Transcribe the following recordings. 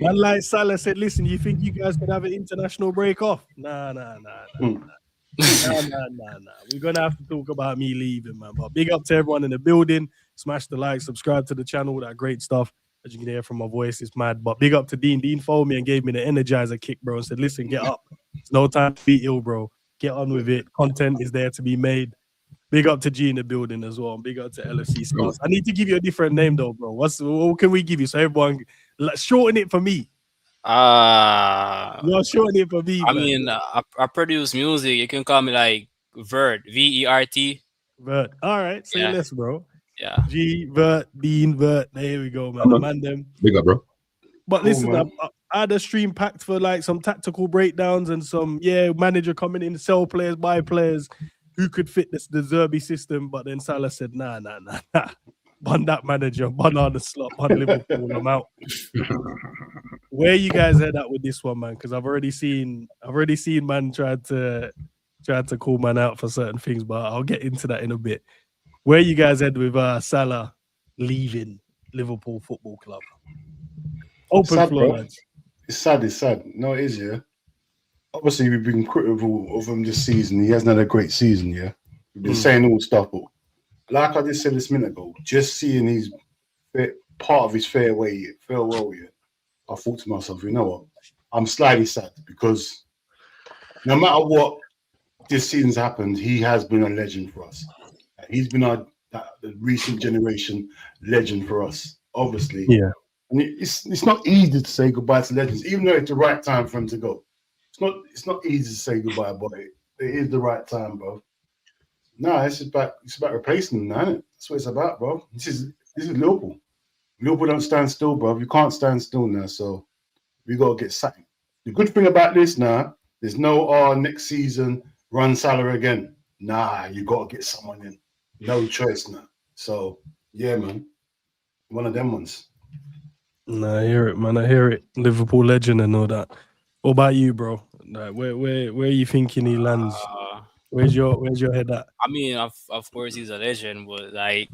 Man like Salah said, listen, you think you guys could have an international break off? Nah. We're gonna have to talk about me leaving, man. But big up to everyone in the building. Smash the like, subscribe to the channel, all that great stuff. As you can hear from my voice, it's mad. But big up to Dean. Dean followed me and gave me the energizer kick, bro, and said, listen, get up. It's no time to be ill, bro. Get on with it. Content is there to be made. Big up to G in the building as well. And big up to LFC Scouts. I need to give you a different name though, bro. What can we give you? So everyone, shorten it for me. You're shorten it for me, I man. mean, I produce music. You can call me like Vert, Vert. Vert. All right, say Yeah. less, bro. Yeah. G, Vert, Dean, Vert. There we go, man. The man them. Big up, bro. But listen, I had a stream packed for like some tactical breakdowns and some, manager coming in, sell players, buy players who could fit the Zerbi system. But then Salah said, nah. Bun that manager, bun Arne Slot, bun Liverpool, I'm out. Where you guys head at with this one, man? Because I've already seen man tried to call man out for certain things, but I'll get into that in a bit. Where you guys head with Salah leaving Liverpool Football Club? Open sad, floor, bro. lads. It's sad. No, it is, yeah. Obviously, we've been critical of him this season. He hasn't had a great season, yeah. We've been saying all stuff, but like I just said this minute ago, just seeing his part of his farewell, yeah, I thought to myself, you know what? I'm slightly sad because no matter what this season's happened, he has been a legend for us. He's been the recent generation legend for us, obviously. Yeah. And it's not easy to say goodbye to legends, even though it's the right time for him to go. It's not easy to say goodbye, but it is the right time, bro. No, it's about replacing him, now, isn't it? That's what it's about, bro. This is Liverpool. Liverpool don't stand still, bro. You can't stand still now, so we gotta get something. The good thing about this now, there's no next season run Salah again. Nah, you gotta get someone in. No choice now. So yeah, man. One of them ones. No, I hear it, man. I hear it. Liverpool legend and all that. What about you, bro? Like, where are you thinking he lands? Where's your head at? I mean, of course he's a legend, but like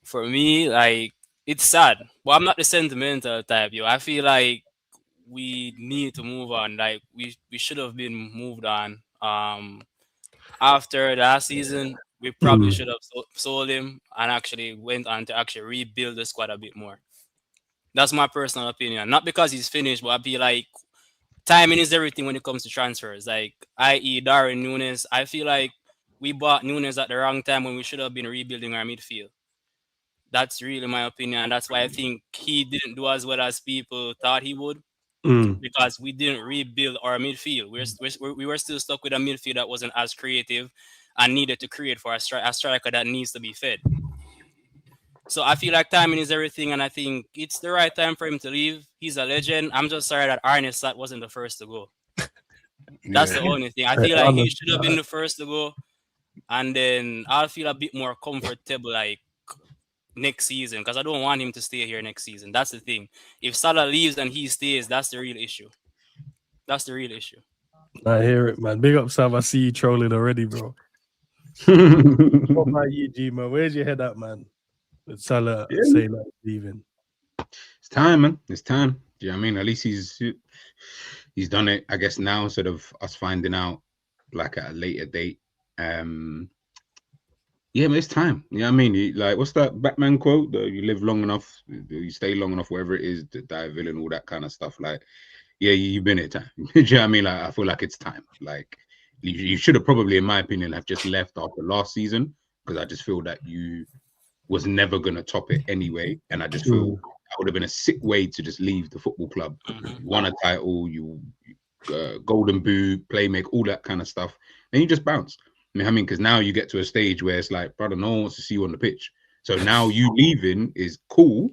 for me, like it's sad. But I'm not the sentimental type, yo. I feel like we need to move on. Like we should have been moved on. After last season, we probably should have sold him and actually went on to actually rebuild the squad a bit more. That's my personal opinion. Not because he's finished, but I feel like timing is everything when it comes to transfers. Like, i.e., Darwin Núñez. I feel like we bought Núñez at the wrong time when we should have been rebuilding our midfield. That's really my opinion. And that's why I think he didn't do as well as people thought he would. Because we didn't rebuild our midfield. We were still stuck with a midfield that wasn't as creative and needed to create for a striker that needs to be fed. So I feel like timing is everything, and I think it's the right time for him to leave. He's a legend. I'm just sorry that Arne Slot wasn't the first to go. That's the only thing. I feel like he should have been the first to go, and then I'll feel a bit more comfortable like next season because I don't want him to stay here next season. That's the thing. If Salah leaves and he stays, that's the real issue. That's the real issue. I hear it, man. Big up, Sam. I see you trolling already, bro. What about you, G, man? Where's your head at, man? With Salah saying that he's leaving. It's time, man. It's time. Do you know what I mean? At least he's done it, I guess, now instead of us finding out like at a later date. Yeah, but it's time. You know what I mean? Like, what's that Batman quote? You live long enough, you stay long enough, wherever it is, to die a villain, all that kind of stuff. Like, yeah, you've been at time. Do you know what I mean? Like, I feel like it's time. Like, you should have probably, in my opinion, have just left after last season because I just feel that you was never going to top it anyway. And I just feel that would have been a sick way to just leave the football club. You won a title, you golden boot, playmake, all that kind of stuff. Then you just bounce. I mean, because now you get to a stage where it's like, brother, no one wants to see you on the pitch. So now you leaving is cool.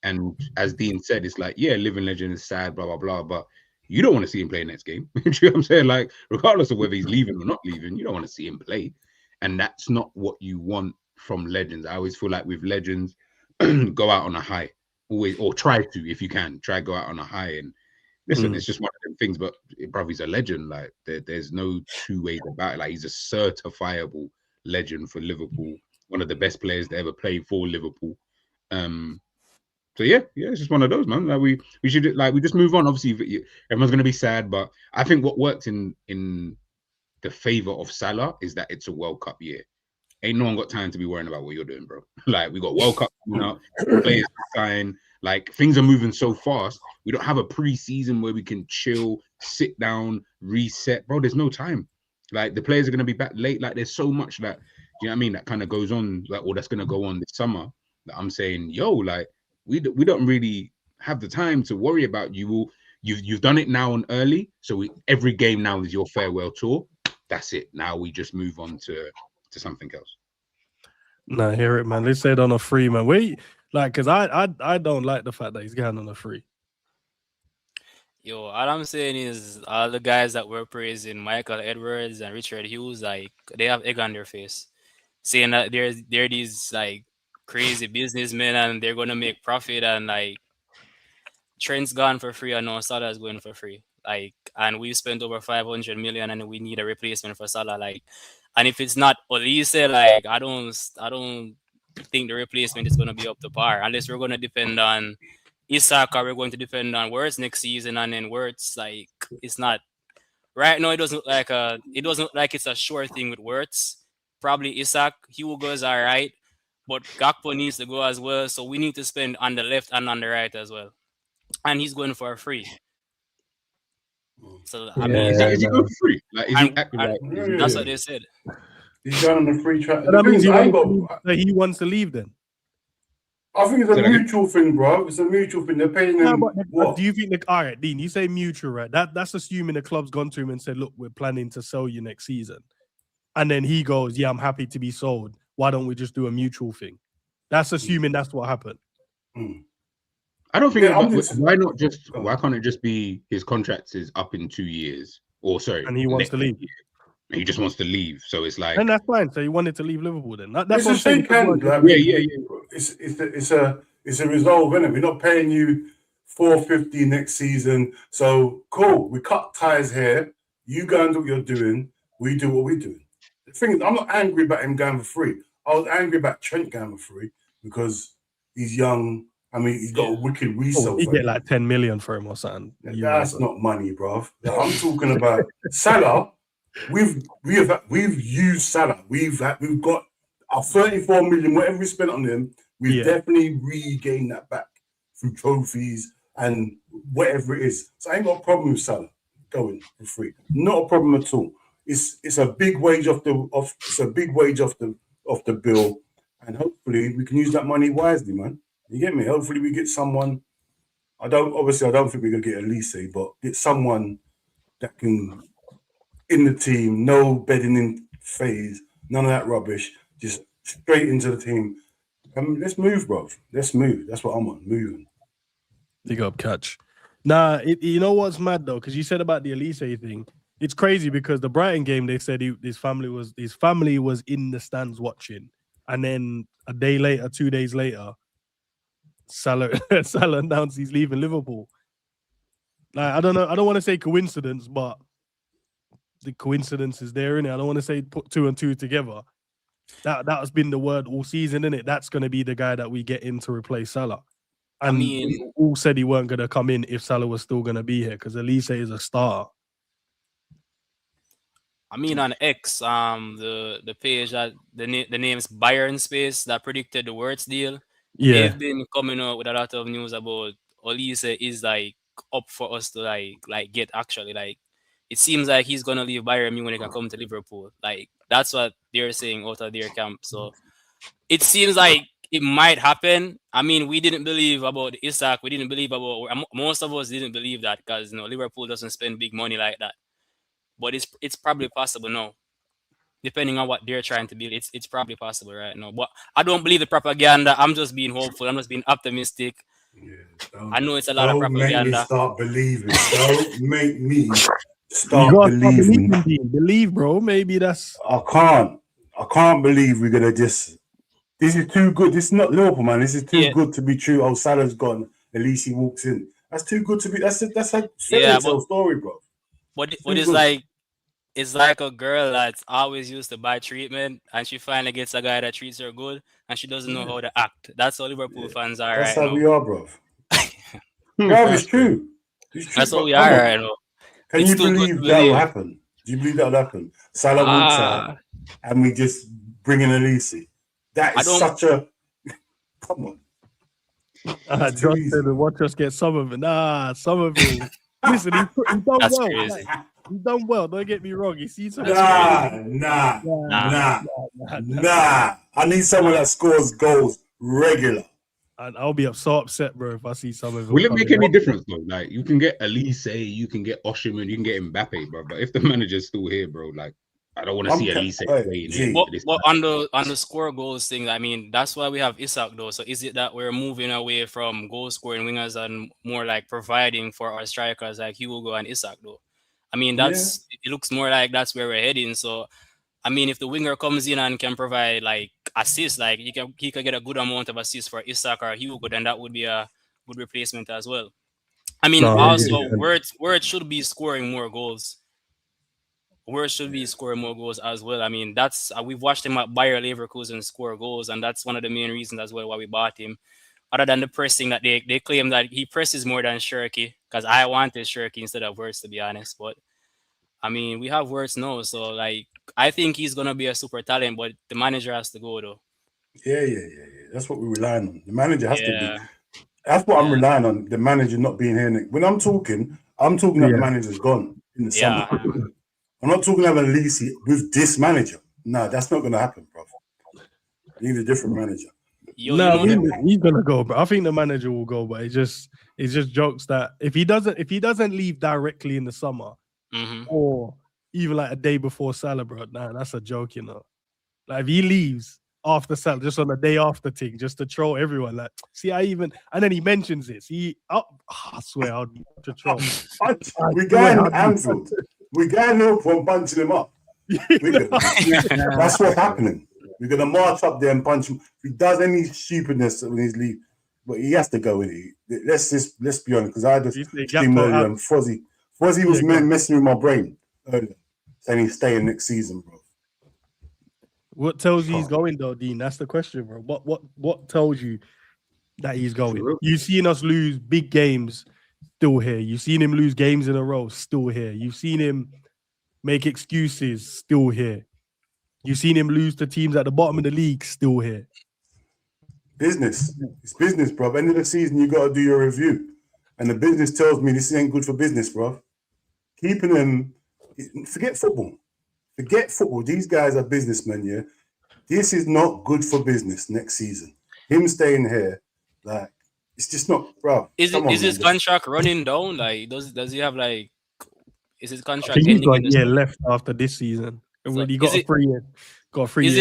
And as Dean said, it's like, yeah, living legend is sad, blah, blah, blah. But you don't want to see him play next game. Do you know what I'm saying? Like, regardless of whether he's leaving or not leaving, you don't want to see him play. And that's not what you want from legends. I always feel like with legends, go out on a high. Always, or try to, if you can. Try go out on a high. And listen, it's just one of them things. But, brother, he's a legend. Like, there's no two ways about it. Like, he's a certifiable legend for Liverpool. One of the best players to ever play for Liverpool. So yeah, it's just one of those, man. Like we should we just move on. Obviously, everyone's gonna be sad, but I think what works in the favor of Salah is that it's a World Cup year. Ain't no one got time to be worrying about what you're doing, bro. Like we got World Cup coming up, players to sign. Like things are moving so fast. We don't have a pre-season where we can chill, sit down, reset, bro. There's no time. Like the players are gonna be back late. Like there's so much that you know what I mean that kind of goes on, like or that's gonna go on this summer. That I'm saying, yo, like we don't really have the time to worry about you. You've done it now and early, so every game now is your farewell tour. That's it. Now we just move on to something else. Nah, hear it, man. They said on a free, man. Because I don't like the fact that he's going on a free. Yo, all I'm saying is all the guys that were praising Michael Edwards and Richard Hughes, like they have egg on their face, saying that they're these like crazy businessmen and they're gonna make profit, and like Trent's gone for free and now Salah's going for free. Like, and we've spent over 500 million and we need a replacement for Salah. Like, and if it's not Olise, like I don't think the replacement is gonna be up to par unless we're gonna depend on Isak or we're going to depend on Wirtz next season, and then Wirtz, like it's not right now. It doesn't look like it's a sure thing with Wirtz. Probably Isak, Hugo is all right, but Gakpo needs to go as well. So we need to spend on the left and on the right as well, and he's going for a free. So I mean, is he going for free? Like, is he acting like? That's what they said. He's going on the free track. That means he wants to leave then. I think it's a mutual thing, bro. It's a mutual thing. They're paying him. What? Do you think all right, Dean? You say mutual, right? That's assuming the club's gone to him and said, "Look, we're planning to sell you next season," and then he goes, "Yeah, I'm happy to be sold. Why don't we just do a mutual thing?" That's assuming that's what happened. I don't think. Why can't it just be his contract is up in 2 years? Or sorry, and he wants to leave. He just wants to leave, so it's like, and that's fine. So he wanted to leave Liverpool. Then that's what I'm saying. It's a resolve, isn't it? We're not paying you $450 next season, so cool. We cut ties here. You go and do what you're doing. We do what we're doing. The thing is, I'm not angry about him going for free. I was angry about Trent going for free because he's young. I mean, he's got a wicked resale. He get like 10 million for him or something. That's not money, bro. I'm talking about Salah. We've used Salah. We've got our 34 million, whatever we spent on him. We've definitely regained that back through trophies and whatever it is. So I ain't got a problem with Salah going for free. Not a problem at all. It's a big wage off the bill, and hopefully we can use that money wisely, man. You get me? Hopefully we get someone. I don't think we're gonna get Elise, but get someone that can in the team, no bedding in phase, none of that rubbish, just straight into the team. Let's move, bro. Let's move. That's what I'm on, moving. Big up, Catch. Nah, you know what's mad though? Because you said about the Elise thing. It's crazy because the Brighton game, they said his family was in the stands watching, and then a day later, 2 days later, Salah announced he's leaving Liverpool. Like, I don't know. I don't want to say coincidence, but the coincidence is there, innit? I don't want to say put two and two together. That has been the word all season, innit? That's going to be the guy that we get in to replace Salah. And we all said he weren't going to come in if Salah was still going to be here because Elise is a star. I mean, on X, the page that the name's Bayern Space that predicted the Wirtz deal. Yeah, they've been coming out with a lot of news about Olise is like up for us to like get actually. Like, it seems like he's gonna leave Bayern Munich and come to Liverpool. Like, that's what they're saying out of their camp. So it seems like it might happen. I mean, we didn't believe about Isak. We didn't believe about most of us didn't believe that because Liverpool doesn't spend big money like that. But it's probably possible now. Depending on what they're trying to build, it's probably possible right now. But I don't believe the propaganda. I'm just being hopeful. I'm just being optimistic. Yeah, I know it's a lot of propaganda. Don't make me start believing. Believe, bro. Maybe that's. I can't believe we're gonna just. This is too good. This is not Liverpool, man. This is too good to be true. Oh, Salah's gone. At least he walks in. That's too good to be. That's a fairy tale story, bro. What is like? it's like a girl that's always used to buy treatment, and she finally gets a guy that treats her good, and she doesn't know how to act. That's how Liverpool fans are That's right how now. we are, bro. Bro, it's That's crazy. true. It's true. That's how But we come are on. right now. Can It's you too good to believe that will believe. happen? Do you believe that will happen? Salah walks out and we just bring in Elise. That I is don't- such a come on. It's too John easy. said, watch us get Somerville. Nah, Somerville. Listen, he's done That's well. crazy. He's done well. Don't get me wrong. He sees some. Nah. I need someone that scores goals regular. And I'll be so upset, bro, if I see Somerville. Will it make coming any up. difference though? Like you can get Elise, you can get Oshiman, you can get Mbappe, bro. But if the manager's still here, bro, like I don't want to see Elise playing here. But on the score goals thing, I mean, that's why we have Isak though. So is it that we're moving away from goal scoring wingers and more like providing for our strikers like Hugo and Isak though? I mean, it looks more like that's where we're heading. So I mean, if the winger comes in and can provide like assists, like he can get a good amount of assists for Isak or Hugo, then that would be a good replacement as well. I mean, Word should be scoring more goals. Word should be scoring more goals as well. I mean, that's we've watched him at Bayer Leverkusen score goals, and that's one of the main reasons as well why we bought him. Other than the pressing that they claim that he presses more than Shirky, because I wanted Shirky instead of Wirtz, to be honest. But I mean, we have Wirtz now, so like I think he's gonna be a super talent, but the manager has to go though. Yeah. That's what we're relying on. The manager has to be. That's what I'm relying on. The manager not being here. When I'm talking that the manager's gone in the summer. I'm not talking about Elise with this manager. No, that's not going to happen, bro. You need a different manager. He's gonna go, bro. I think the manager will go, but it's just jokes that if he doesn't leave directly in the summer, or even like a day before Salah, bro, nah, that's a joke, you know. Like if he leaves after Salah, just on the day after thing, just to troll everyone. Like, see, and then he mentions this. I swear I'll be to troll. We got Anfield. We got no from punching him up. That's what's happening. We're gonna march up there and punch him. If he does any stupidness when he's leave, but he has to go with it. Let's be honest, because I just streamed earlier and Fozzie was messing with my brain earlier, saying he's staying next season, bro. What tells you he's going though, Dean? That's the question, bro. What tells you that he's going? You've seen us lose big games, still here. You've seen him lose games in a row, still here. You've seen him make excuses, still here. You've seen him lose to teams at the bottom of the league, still here. Business. It's business, bro. End of the season, you got to do your review. And the business tells me this ain't good for business, bro. Keeping them, forget football. Forget football. These guys are businessmen, yeah? This is not good for business next season. Him staying here, like, it's just not, bro. Is his contract running down? Like, does he have like? Is his contract ending? He's got a year left after this season. And when he got a 3-year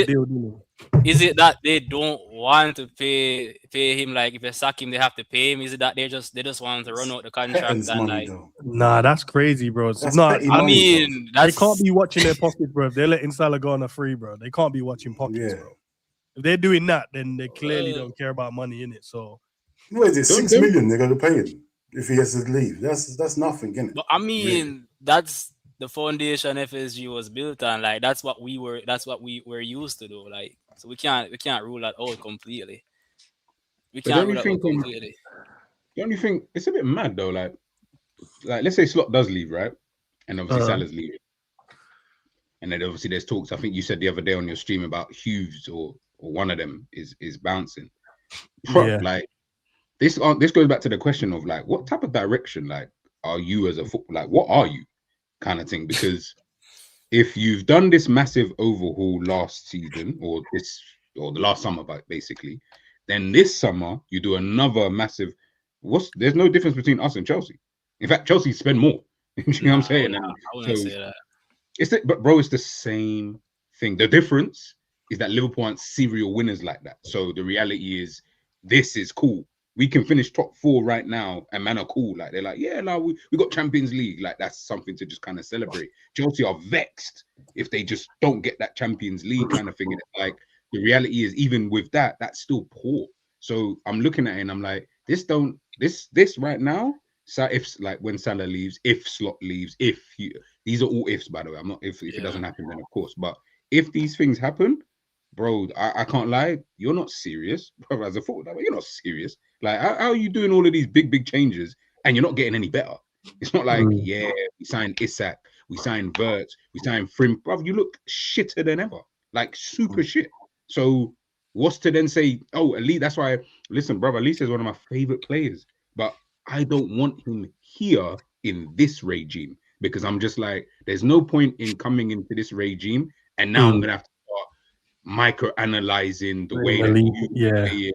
deal, didn't he? Is it that they don't want to pay him? Like, if they sack him, they have to pay him. Is it that they just want to run out the contract and like? Nah, that's crazy, bro. They can't be watching their pockets, bro. If they're letting Salah go on a free, bro. They can't be watching pockets, bro. If they're doing that, then they clearly don't care about money in it. So, what is it? 6 million they're going to pay him if he has to leave. That's nothing, isn't it? But I mean, that's the foundation FSG was built on. Like, that's what we were used to do. Like, so we can't rule that out completely. Don't you think it's a bit mad though? Like let's say Slot does leave, right? And obviously Salah's leaving. And then obviously there's talks. I think you said the other day on your stream about Hughes or one of them is bouncing. Yeah. Like this goes back to the question of like, what type of direction like are you as a football? Like, what are you, kind of thing? Because if you've done this massive overhaul last season or the last summer, basically, then this summer you do another massive. There's no difference between us and Chelsea. In fact, Chelsea spend more. You know what I'm saying? I wouldn't say that. But bro, it's the same thing. The difference is that Liverpool aren't serial winners like that. So the reality is, this is cool. We can finish top 4 right now, and man are cool. Like they're like, yeah, no, we got Champions League. Like that's something to just kind of celebrate. Chelsea are vexed if they just don't get that Champions League kind of thing. And it's like the reality is, even with that, that's still poor. So I'm looking at it and I'm like, this right now. So if like when Salah leaves, if Slot leaves, if These are all ifs, by the way. I'm not if it Yeah. doesn't happen, then of course. But if these things happen, bro, I can't lie. You're not serious, bro. As a footballer, you're not serious. Like, how are you doing all of these big changes and you're not getting any better? It's not like, yeah, we signed Isak, we signed Verts, we signed Frim. Bro, you look shitter than ever. Like, super shit. So what's to then say, oh, Elite, that's why, listen, brother, Elise is one of my favorite players, but I don't want him here in this regime, because I'm just like, there's no point in coming into this regime and now I'm gonna have to start micro-analyzing the way that you play.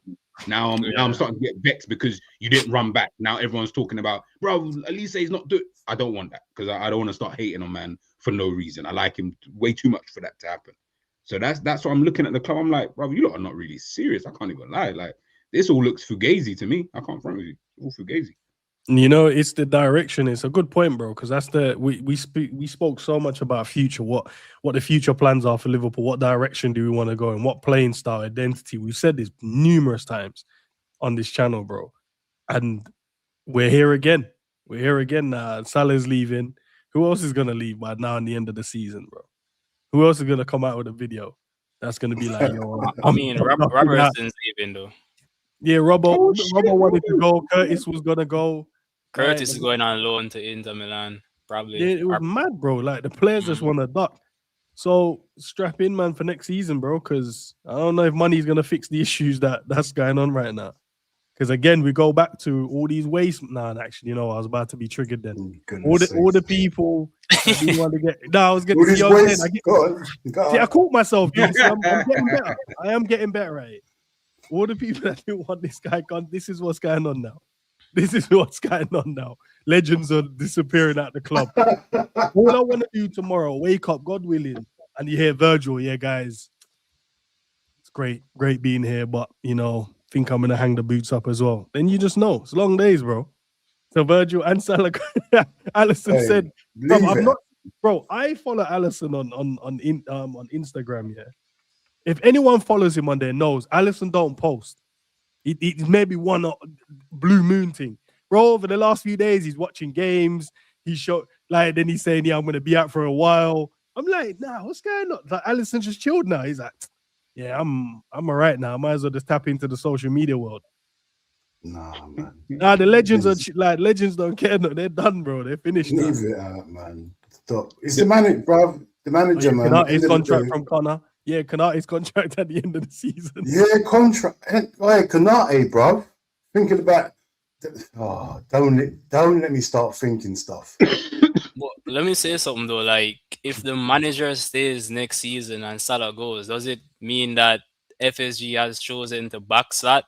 Now I'm starting to get vexed because you didn't run back. Now everyone's talking about, bro, Elise is not doing. I don't want that, because I don't want to start hating on man for no reason. I like him way too much for that to happen. So that's what I'm looking at the club. I'm like, bro, you lot are not really serious. I can't even lie. Like, this all looks fugazi to me. I can't front with you. All fugazi. You know, it's the direction. It's a good point, bro, because that's the we spoke so much about future, what the future plans are for Liverpool, what direction do we want to go in, what playing style, identity. We've said this numerous times on this channel, bro, and we're here again. We're here again now. Salah's leaving. Who else is gonna leave by now in the end of the season, bro? Who else is gonna come out with a video that's gonna be like, yo? I mean, Robertson's leaving though. Yeah, Robbo wanted to go. Curtis was gonna go. Curtis is going on loan to Inter Milan, probably. Yeah, it was mad, bro. Like, the players just want to duck. So strap in, man, for next season, bro, because I don't know if money's going to fix the issues that's going on right now. Because, again, we go back to all these waste. Actually, you know, I was about to be triggered then. All the people that didn't want to get... No, I was getting... See, I caught myself, dude. So I'm getting better. I am getting better at it. All the people that didn't want this guy gone, this is what's going on now. This is what's going on now. Legends are disappearing at the club. All I want to do tomorrow, wake up, God willing, and you hear Virgil, yeah, guys, it's great being here, but, you know, think I'm going to hang the boots up as well. Then you just know. It's long days, bro. So Virgil and Salah, Alisson said, I follow Alisson on Instagram, yeah. If anyone follows him on there knows, Alisson don't post. It's maybe one blue moon thing, bro. Over the last few days, he's watching games. Then he's saying, "Yeah, I'm gonna be out for a while." I'm like, "Nah, what's going on?" Like, Alisson just chilled now. He's like, "Yeah, I'm all right now. I might as well just tap into the social media world." Nah, man. Nah, the legends are like legends don't care. No, they're done, bro. They're finished. Leave it out, man. Stop. It's the manager, bro. The manager, man. Kanate's contract from Connor. Yeah, Kanate's contract at the end of the season. Yeah, contract. Hey, Kanate, bro. Thinking about. Oh, don't let me start thinking stuff. Well, let me say something though. Like, if the manager stays next season and Salah goes, does it mean that FSG has chosen to back Slot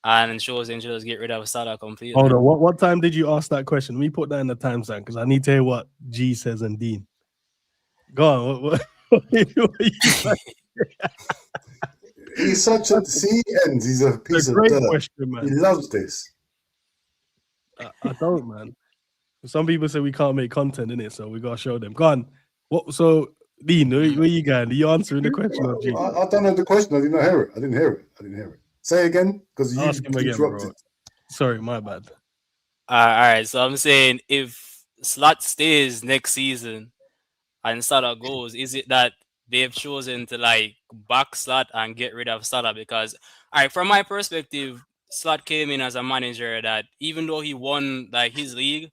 and chosen to just get rid of Salah completely? Hold on. What time did you ask that question? Let me put that in the timestamp because I need to hear what G says and Dean. Go on. What He's such a Endz. He's a piece of dirt. Question, man. He loves this. I don't, man. Some people say we can't make content in it, so we gotta show them. Go on. What? So, Dean, where you going? Are you answering the question? I don't know the question. I didn't hear it. Say again, because you interrupted. Again, sorry, my bad. All right. So I'm saying, if Slot stays next season and Salah goes, is it that they've chosen to like back Slot and get rid of Salah? Because, all right, from my perspective, Slot came in as a manager that even though he won like his league,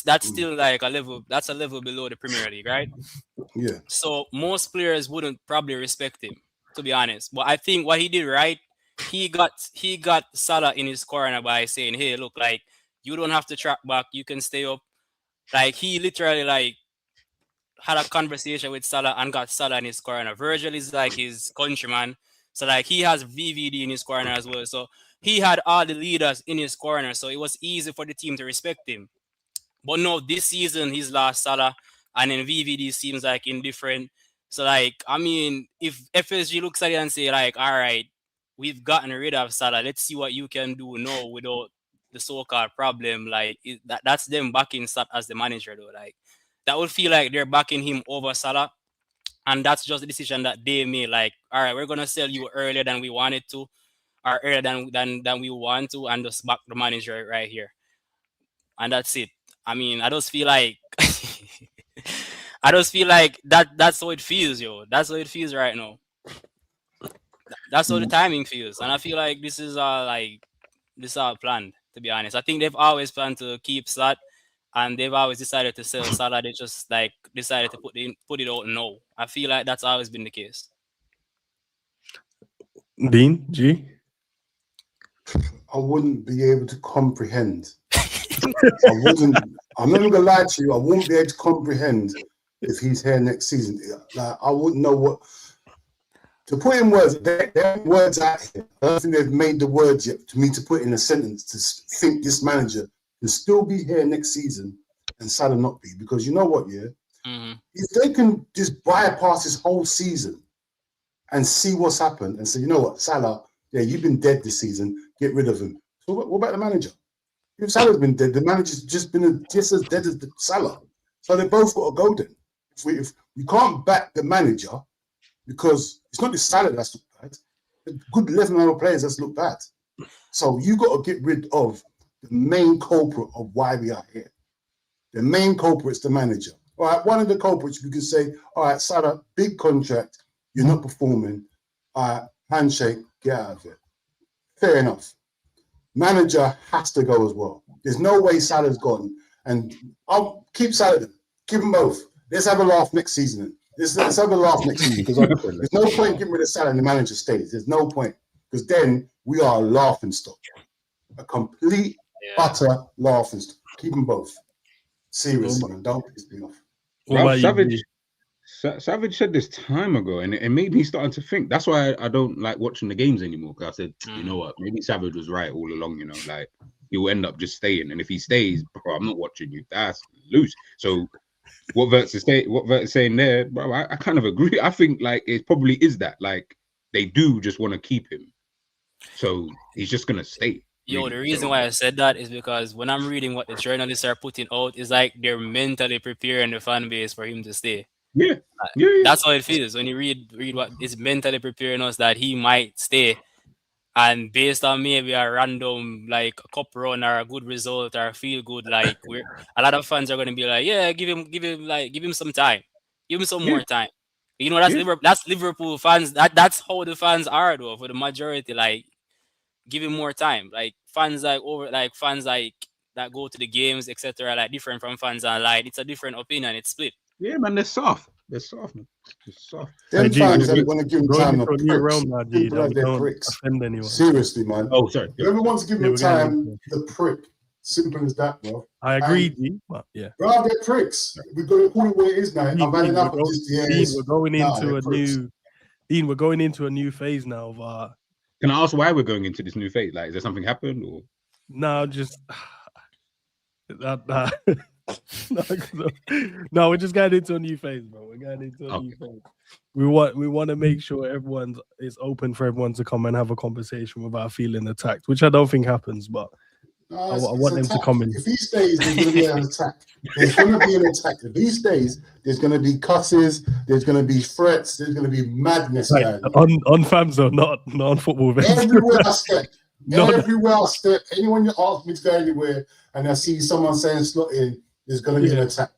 that's still like a level below the Premier League, right? Yeah. So most players wouldn't probably respect him, to be honest. But I think what he did right, he got Salah in his corner by saying, "Hey, look, like you don't have to track back, you can stay up." Like he literally like had a conversation with Salah and got Salah in his corner. Virgil is like his countryman, so like he has VVD in his corner as well. So he had all the leaders in his corner, so it was easy for the team to respect him. But no, this season he's lost Salah, and then VVD seems like indifferent. So like, I mean, if FSG looks at it and say like, all right, we've gotten rid of Salah, let's see what you can do now without the so-called problem. Like that's them backing Slot as the manager though. Like that would feel like they're backing him over Salah, and that's just the decision that they made. Like, all right, we're gonna sell you earlier than we wanted to, or earlier than we want to, and just back the manager right here, and that's it. I mean, I just feel like I just feel like that's how it feels, yo. That's how it feels right now. That's how the timing feels, and I feel like this is all planned. To be honest, I think they've always planned to keep Slot, and they've always decided to sell Salah. They just like decided to put it out now. I feel like that's always been the case. Dean, G. I wouldn't be able to comprehend. I'm not gonna lie to you. I won't be able to comprehend if he's here next season. Like, I wouldn't know what to put in words. There are words out here. I don't think they've made the words yet to me to put in a sentence to think this manager can still be here next season and Salah not be. Because you know what, yeah? Mm-hmm. If they can just bypass this whole season and see what's happened and say, you know what, Salah, yeah, you've been dead this season. Get rid of him. So what about the manager? If Salah's been dead, the manager's just been just as dead as Salah. So they both got to go then. If we can't back the manager, because it's not the Salah that's looked bad, the good 11 other players that's looked bad. So you got to get rid of the main culprit of why we are here. The main culprit's the manager. All right, one of the culprits we can say, all right, Salah, big contract, you're not performing. All right, handshake, get out of it. Fair enough. Manager has to go as well. There's no way Salah's gone. And I'll keep Salah. Keep them both. Let's have a laugh next season. Let's have a laugh next season. Because there's no point getting rid of Salah and the manager stays. There's no point. Because then we are a laughing stock. A complete, utter laughing stock. Keep them both. Seriously, man. Don't piss me off. Well, Savage said this time ago, and it made me starting to think. That's why I don't like watching the games anymore. Because I said, you know what, maybe Savage was right all along. You know, like he will end up just staying, and if he stays, bro, I'm not watching you. That's loose. So, what Vert's saying there, bro, I kind of agree. I think like it probably is that like they do just want to keep him, so he's just gonna stay. Yo, the reason why I said that is because when I'm reading what the journalists are putting out, it's like they're mentally preparing the fan base for him to stay. Yeah. That's how it feels when you read what is mentally preparing us that he might stay, and based on maybe a random like a cup run or a good result or a feel good, like a lot of fans are going to be like, yeah, give him some time, give him some more time. You know, that's Liverpool fans. That's how the fans are though. For the majority, like give him more time. Like fans that go to the games, etc. Like different from fans online. It's a different opinion. It's split. Yeah, man, they're soft. They're soft, man. They're soft. Them fans that want to give him time to pricks. Seriously, man. Oh, sorry. Whoever wants to give him time, the prick. Simple as that, bro. I agree, G, but yeah. Bro, they're pricks. We're going to call it what it is now. I'm bad enough with this. We're going into a new phase now of Can I ask why we're going into this new phase? Like, is there something happened or? No, just no, we're just getting into a new phase, bro. We're getting into a new phase. We want to make sure everyone is open for everyone to come and have a conversation without feeling attacked, which I don't think happens, but I want them to come in. If he stays, there's going to be an attack. There's going to be an attack. If he stays, there's going to be cusses. There's going to be threats. There's going to be madness. Like, on fam zone, not on football events. Everywhere I step, anyone that asks me to go anywhere, and I see someone saying slot in, there's going to be an attack.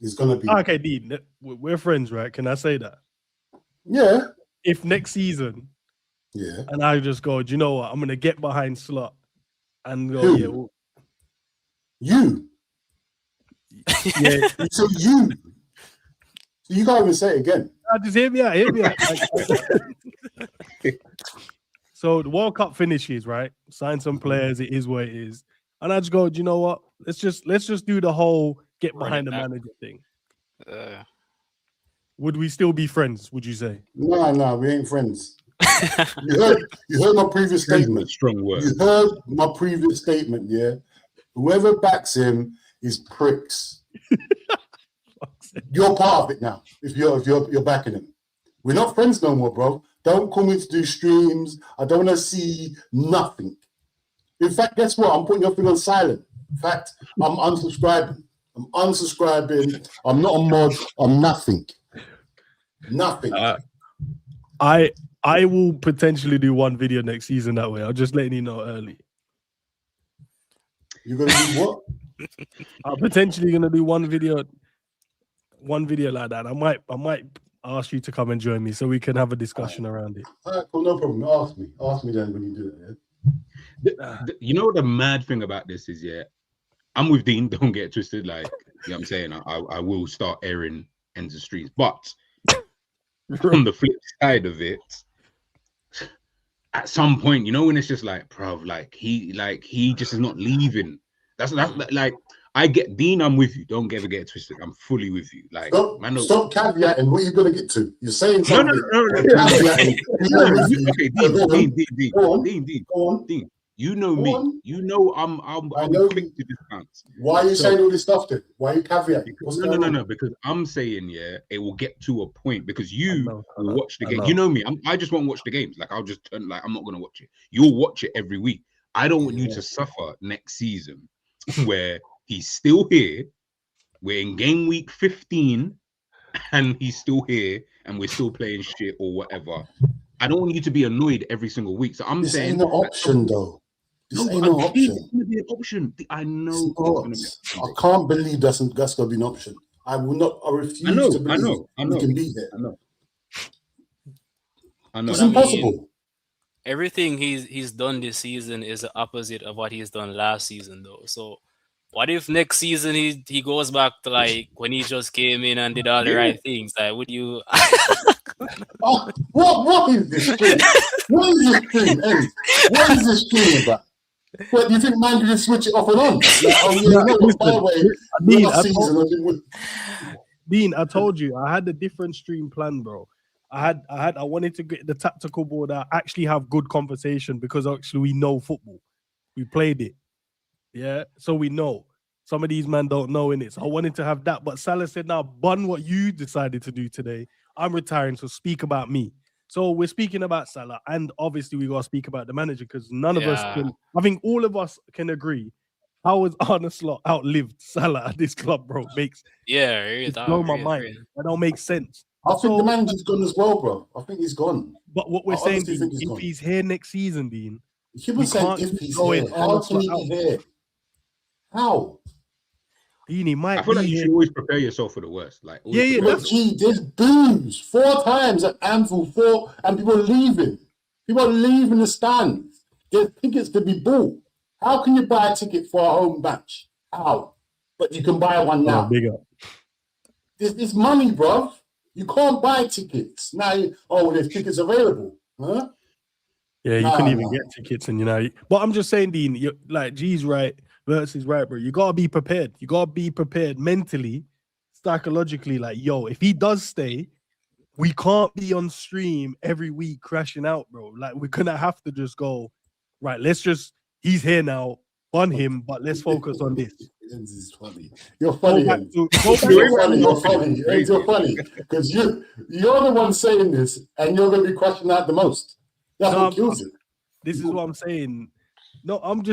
There's going to be. Okay, Dean, we're friends, right? Can I say that? Yeah. If next season, and I just go, do you know what? I'm going to get behind Slot. And go, you. Yeah. So you can't even say it again. Just hear me out. So the World Cup finishes, right? Sign some players. It is what it is. And I just go, do you know what? Let's just do the whole get behind the manager thing. Would we still be friends? Would you say? No, we ain't friends. You heard my previous statement. Strong word. You heard my previous statement. Yeah, whoever backs him is pricks. You're part of it now. If you're backing him, we're not friends no more, bro. Don't call me to do streams. I don't want to see nothing. In fact, guess what? I'm putting your thing on silent. In fact, I'm unsubscribing. I'm not a mod. I'm nothing. Nothing. I will potentially do one video next season that way. I'm just letting you know early. You're going to do what? I'm potentially going to do one video. one video like that. I might ask you to come and join me so we can have a discussion around it. All right, cool, no problem. Ask me then when you do it. Yeah? You know the mad thing about this is, yeah, I'm with Dean. Don't get twisted. Like, you know what I'm saying? I will start airing Endz the streets, but on the flip side of it, at some point, you know, when it's just like, bruv, like he just is not leaving. That's like, I get Dean. I'm with you. Don't ever get it twisted. I'm fully with you. Like, stop caveating. What are you gonna get to? You're saying no. something. Okay, Dean. You know me. You know I'm quick to discount. Why are you saying all this stuff then? Why are you caveating? No. Because I'm saying, yeah, it will get to a point because you will watch the game. You know me. I just won't watch the games. Like, I'll just turn, like, I'm not gonna watch it. You'll watch it every week. I don't want you to suffer next season where he's still here. We're in game week 15 and he's still here and we're still playing shit or whatever. I don't want you to be annoyed every single week. So I'm saying, ain't no option though. This ain't no option. It's gonna be an option. I know. I can't believe that's gonna be an option. I will not. I refuse to believe we can be there. I know. It's impossible. Everything he's done this season is the opposite of what he's done last season, though. So, what if next season he goes back to like when he just came in and did all the right things? Like, would you? What is this stream? What is this stream? What is this stream about? What do you think, man? You just switch it off and on? Dean, I told you I had a different stream plan, bro. I wanted to get the tactical board out, actually have good conversation because actually we know football. We played it. Yeah, so we know. Some of these men don't know in it. So I wanted to have that. But Salah said, now, bun what you decided to do today. I'm retiring, so speak about me. So we're speaking about Salah, and obviously we got to speak about the manager because none of us can, I think all of us can agree, how has Arne Slot outlived Salah at this club, bro? It's blown my mind. That don't make sense. I think the manager's gone as well, bro. I think he's gone. But what we're saying, Dean, if he's here next season, Dean, we can't if he's here. How can he be here? How? Dean, I feel like you should always prepare yourself for the worst. Like, there's boos 4 times at Anfield, and people are leaving. People are leaving the stands. There's tickets to be bought. How can you buy a ticket for a home match? How? But you can buy one now. Big up. There's money, bro. You can't buy tickets now. There's tickets available, huh? Yeah, you couldn't even get tickets, and But I'm just saying, Dean, you're, like, G's right. Versus right, bro. You gotta be prepared. You gotta be prepared mentally, psychologically. Like, yo, if he does stay, we can't be on stream every week crashing out, bro. Like, we're gonna have to just go, right, he's here now, on him, but let's focus on this. This is funny. You're funny. You're funny. Because you're the one saying this, and you're gonna be crashing out the most. That's what kills it. This is what I'm saying. No, I'm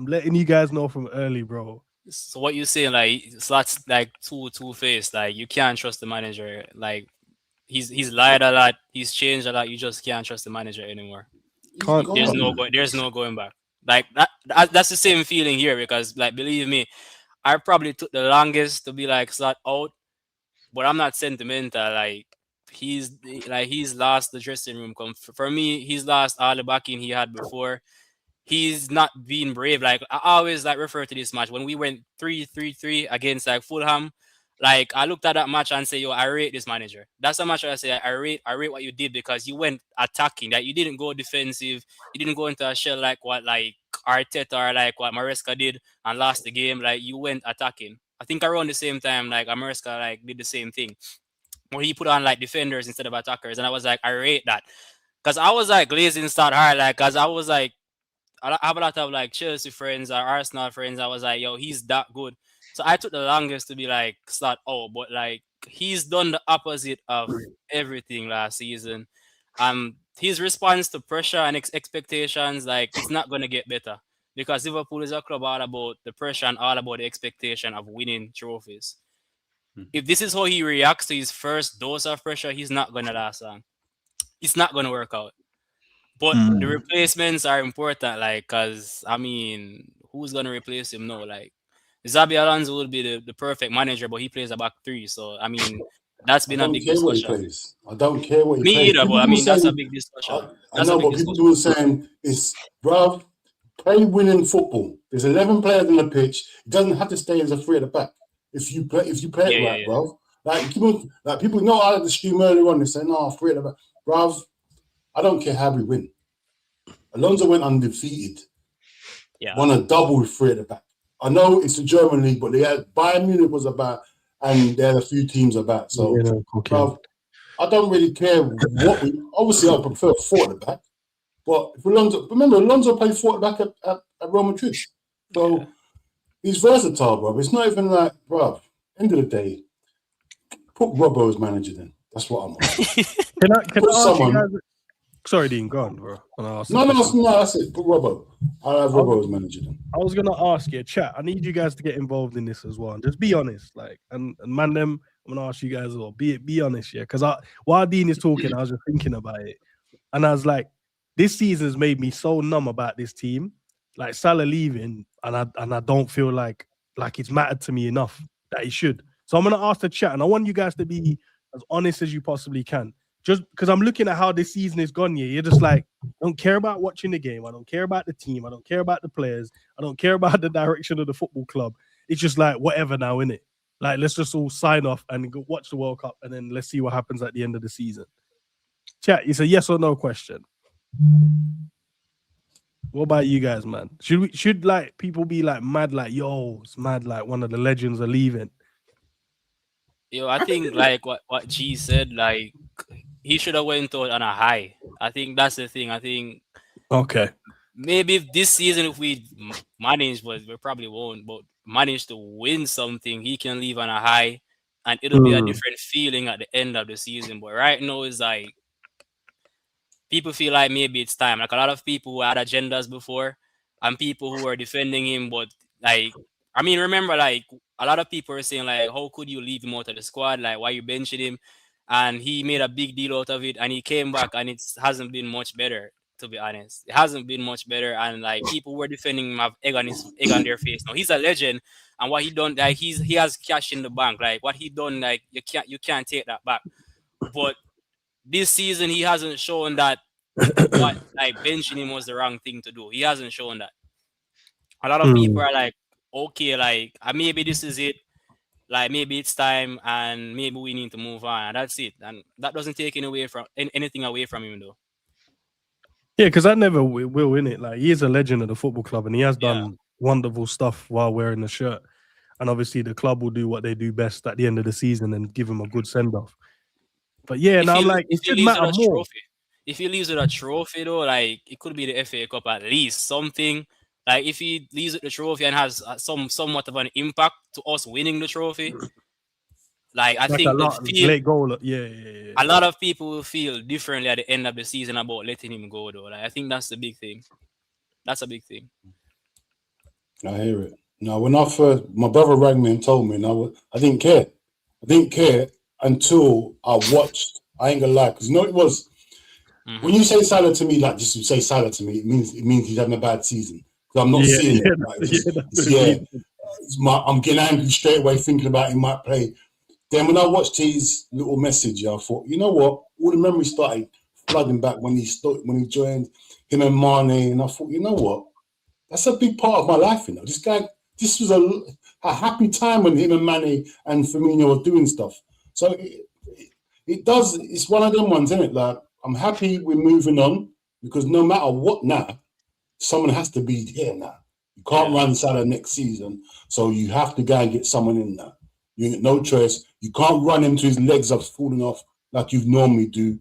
letting you guys know from early, bro. So what you're saying, like, Slot's like two-faced. Like, you can't trust the manager. Like, he's lied a lot. He's changed a lot. You just can't trust the manager anymore. There's no going back. Like that's the same feeling here because, like, believe me, I probably took the longest to be like Slot out, but I'm not sentimental. Like, he's lost the dressing room. For me, he's lost all the backing he had before. He's not being brave. Like, I always like refer to this match when we went 3-3 against like Fulham. Like, I looked at that match and say, yo, I rate this manager. That's the match I say I rate what you did because you went attacking. That you didn't go defensive. You didn't go into a shell like what like Arteta or like what Maresca did and lost the game. Like, you went attacking. I think around the same time, like, Maresca like did the same thing. Where he put on like defenders instead of attackers. And I was like, I rate that. Because I was like glazing start hard, like, because I was like, I have a lot of like Chelsea friends or Arsenal friends. I was like, yo, he's that good. So I took the longest to be like, Slot, but like, he's done the opposite of everything last season. His response to pressure and expectations, like, it's not going to get better because Liverpool is a club all about the pressure and all about the expectation of winning trophies. If this is how he reacts to his first dose of pressure, he's not going to last long. It's not going to work out. But the replacements are important, like, because, I mean, who's going to replace him? No, like, Xabi Alonso would be the perfect manager, but he plays a back three. So I mean, that's I been a don't big care what he discussion. plays. I don't care what he Me plays. either, but People I were mean, that's a saying, big discussion. I That's a know, big but people discussion. were saying, bruv, play winning football. There's 11 players on the pitch. It doesn't have to stay as a three at the back. If you play it right, bruv. Like people know I had the stream earlier on. They say, no, three at the back. Bruv, I don't care how we win. Alonso went undefeated. Yeah. Won a double three at the back. I know it's the German league, but they had Bayern Munich was about, and they had a few teams about. So, bruv, I don't really care what we. Obviously, I prefer four at the back. But if Alonso played four at the back at Real Madrid. So he's versatile, bro. It's not even like, bro, end of the day, put Robbo as manager then. That's what I'm on. Can I ask you guys? Sorry, Dean, go on, bro. No, that's it. Put Robbo. I'll have Robbo as manager then. I was gonna ask you, chat. I need you guys to get involved in this as well. Just be honest, like, and man, them. I'm gonna ask you guys as well. Be honest, yeah. Because while Dean is talking, I was just thinking about it, and I was like, this season's made me so numb about this team. Like Salah leaving, and I don't feel like it's mattered to me enough that it should. So I'm gonna ask the chat, and I want you guys to be as honest as you possibly can. Just because I'm looking at how this season is gone, you're just like, I don't care about watching the game. I don't care about the team. I don't care about the players. I don't care about the direction of the football club. It's just like whatever now, innit? Like, let's just all sign off and go watch the World Cup, and then let's see what happens at the end of the season. Chat, it's a yes or no question. What about you guys, man? Should like people be like mad, like, yo, it's mad, like one of the legends are leaving? Yo, I think like what G said, like he should have went out on a high. I think that's the thing. I think maybe if this season, if we manage, but we probably won't, but manage to win something, he can leave on a high, and it'll be a different feeling at the end of the season. But right now, it's like people feel like maybe it's time. Like a lot of people who had agendas before, and people who were defending him, but like, I mean, remember, like a lot of people were saying, like, how could you leave him out of the squad? Like, why you benching him? And he made a big deal out of it, and he came back, and it hasn't been much better, to be honest. It hasn't been much better, and like people were defending him have egg on their face. Now he's a legend, and what he done, like he has cash in the bank. Like what he done, like you can't take that back. But this season he hasn't shown that what like benching him was the wrong thing to do. He hasn't shown that. A lot of people are like, okay, like maybe this is it. Like maybe it's time, and maybe we need to move on. And that's it, and that doesn't take anything away from him, though. Yeah, because I never will in it. Like he is a legend of the football club, and he has done wonderful stuff while wearing the shirt. And obviously, the club will do what they do best at the end of the season and give him a good send off. But yeah, now I'm like, it should matter more. If he leaves with a trophy, though, like it could be the FA Cup at least, something. Like if he leaves with the trophy and has somewhat of an impact to us winning the trophy, like I think a lot of people will feel differently at the end of the season about letting him go, though. Like I think that's the big thing. That's a big thing. I hear it. Now, when my brother rang me and told me, and I didn't care. I didn't care until I watched. I ain't gonna lie, because you know what it was. When you say Salah to me, like just say Salah to me, it means he's having a bad season. I'm not seeing it. I'm getting angry straight away thinking about he might play. Then when I watched his little message, I thought, you know what? All the memories started flooding back when he joined him and Mane, and I thought, you know what? That's a big part of my life. You know, this was a happy time when him and Mane and Firmino were doing stuff. So it does. It's one of them ones, isn't it? Like I'm happy we're moving on because no matter what now. Someone has to be here now. You can't run Salah next season, so you have to go and get someone in now. You get no choice. You can't run him to his legs up falling off like you normally do.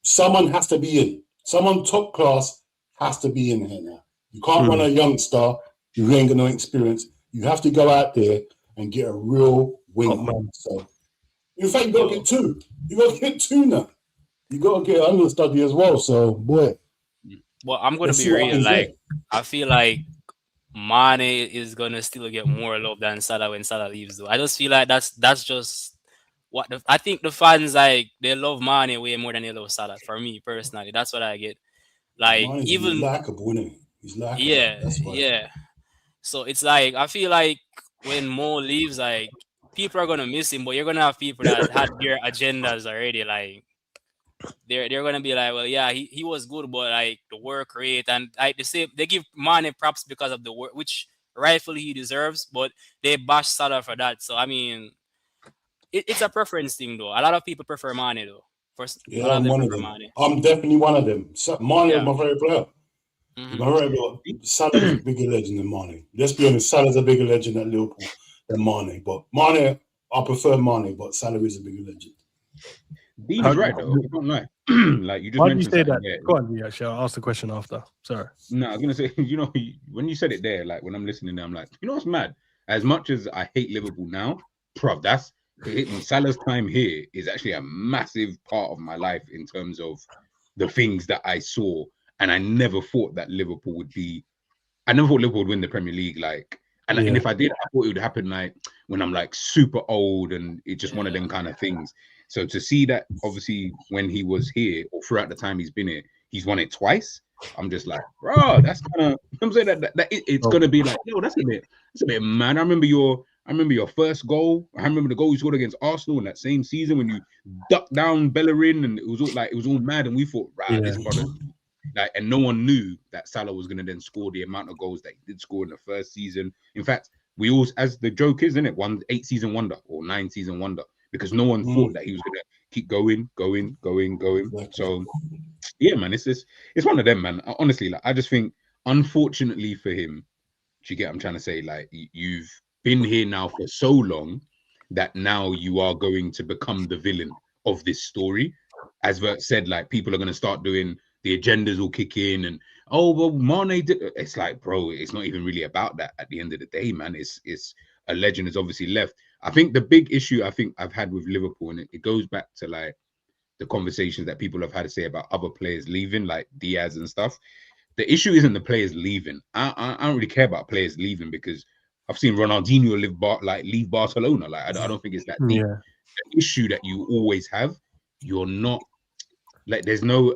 Someone has to be in. Someone top class has to be in here now. You can't run a youngster who ain't got no experience. You have to go out there and get a real winger. So, in fact, you got to get two. You got to get two now. You got to get an understudy as well. So, boy. Well, I'm gonna be real. Like, I feel like Mane is gonna still get more love than Salah when Salah leaves. Though I just feel like that's just what I think the fans like. They love Mane way more than they love Salah. For me personally, that's what I get. Like Mane's even likable, isn't he? He's likable. Yeah. So it's like I feel like when Mo leaves, like people are gonna miss him, but you're gonna have people that had their agendas already. Like they're gonna be like, well, yeah, he was good, but like the work rate and like they give Mane props because of the work, which rightfully he deserves, but they bash Salah for that. So I mean, it's a preference thing though. A lot of people prefer Mane though. A lot of I'm them one of prefer them. Mane. I'm definitely one of them. Mane Yeah. is my favorite player. Mhm. My favorite player. Salah is a bigger legend than Mane. Let's be honest, Salah's a bigger legend at Liverpool than Mane. But Mane, I prefer Mane, but Salah is a bigger legend. Dean's right though. I don't lie. Like you just Why do you mentioned say something that? there. Go on, yeah, sure. I'll ask the question after. Sorry. No, I was gonna say, you know, when you said it there, like when I'm listening, I'm like, you know what's mad? As much as I hate Liverpool now, bruv, that's Salah's time here is actually a massive part of my life in terms of the things that I saw, and I never thought that Liverpool would be. I never thought Liverpool would win the Premier League, like, and if I did, I thought it would happen like when I'm like super old, and it's just one of them kind of things. So to see that, obviously, when he was here or throughout the time he's been here, he's won it twice. I'm just like, bro, that's kind of. I'm saying that it's gonna be like, yo, that's a bit mad. I remember your first goal. I remember the goal you scored against Arsenal in that same season when you ducked down Bellerin, and it was all mad, and we thought, right, this brother. Like, and no one knew that Salah was going to then score the amount of goals that he did score in the first season. In fact, we always, as the joke is, isn't it, 8-season wonder or 9-season wonder, because no one thought that he was going to keep going. So, yeah, man, it's one of them, man. Honestly, like I just think, unfortunately for him, do you get what I'm trying to say? Like you've been here now for so long that now you are going to become the villain of this story. As Vert said, like people are going to start doing. The agendas will kick in, and well, Mane did. It's like, bro, it's not even really about that. At the end of the day, man, it's a legend has obviously left. I think the big issue I've had with Liverpool, and it goes back to like the conversations that people have had to say about other players leaving, like Diaz and stuff. The issue isn't the players leaving. I don't really care about players leaving because I've seen Ronaldinho leave Barcelona. Like I don't think it's that deep. Yeah. The issue that you always have, you're not. Like there's no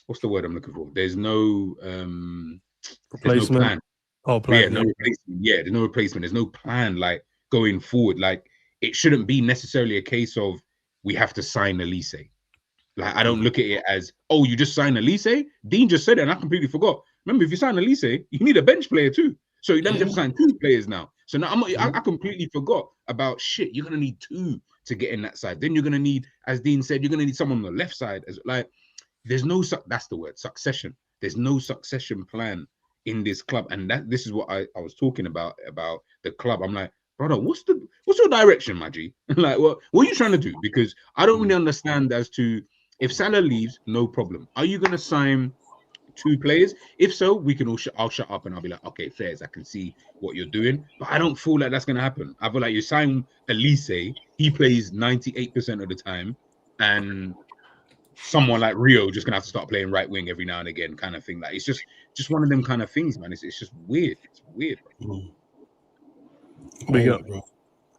what's the word I'm looking for? There's no replacement. No plan. Plan. Yeah, no replacement. Yeah, there's no replacement. There's no plan like going forward. Like it shouldn't be necessarily a case of we have to sign Elise. Like I don't look at it as, oh, you just signed Elise? Dean just said it and I completely forgot. Remember, if you sign Elise, you need a bench player too. So you then have to sign 2 players now. So now I completely forgot about shit. You're gonna need 2 to get in that side. Then you're gonna need, as Dean said, you're gonna need someone on the left side. As like, there's no that's the word, succession. There's no succession plan in this club, and this is what I was talking about the club. I'm like, brother, what's your direction, my G? Like, what are you trying to do? Because I don't really understand as to if Salah leaves, no problem. Are you gonna sign 2 players? If so, we can I'll shut up and I'll be like, okay, fairs, I can see what you're doing. But I don't feel like that's gonna happen. I feel like you sign Elise, he plays 98% of the time, and someone like Rio just gonna have to start playing right wing every now and again, kind of thing. Like it's just one of them kind of things, man. It's just weird. It's weird.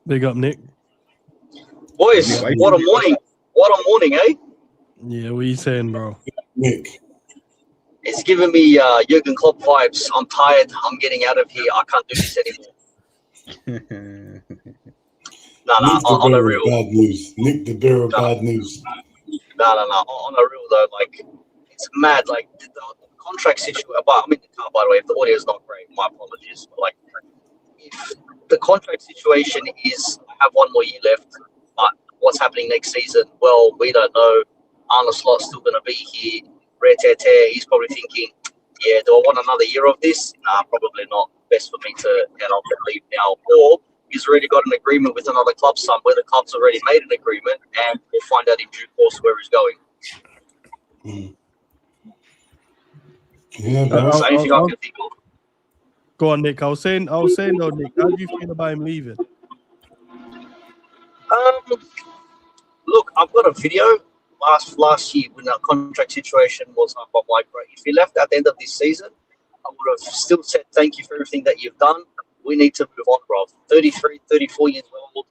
Big up, Nick. Boys, what a morning! What a morning, eh? Yeah, what are you saying, bro? Nick. It's giving me Jurgen Klopp vibes. I'm tired. I'm getting out of here. I can't do this anymore. No, on a real. Bad news. Nick the bearer of bad news. No. On a real though, like it's mad. Like the contract situation. But I mean, by the way, if the audio is not great, my apologies. But like, if the contract situation is, I have 1 more year left, but what's happening next season? Well, we don't know. Arne Slot's still going to be here. He's probably thinking, yeah, do I want another year of this? Nah, probably not. Best for me to head off and leave now. Or he's already got an agreement with another club somewhere. The club's already made an agreement, and we'll find out in due course where he's going. Yeah, That's the only thing I can think of. Go on, Nick. I was saying though, Nick, how do you feel about him leaving? Look, I've got a video last year when our contract situation was up. I'm like, right, if he left at the end of this season, I would have still said thank you for everything that you've done. We need to move on, bro. 33, 34 years old.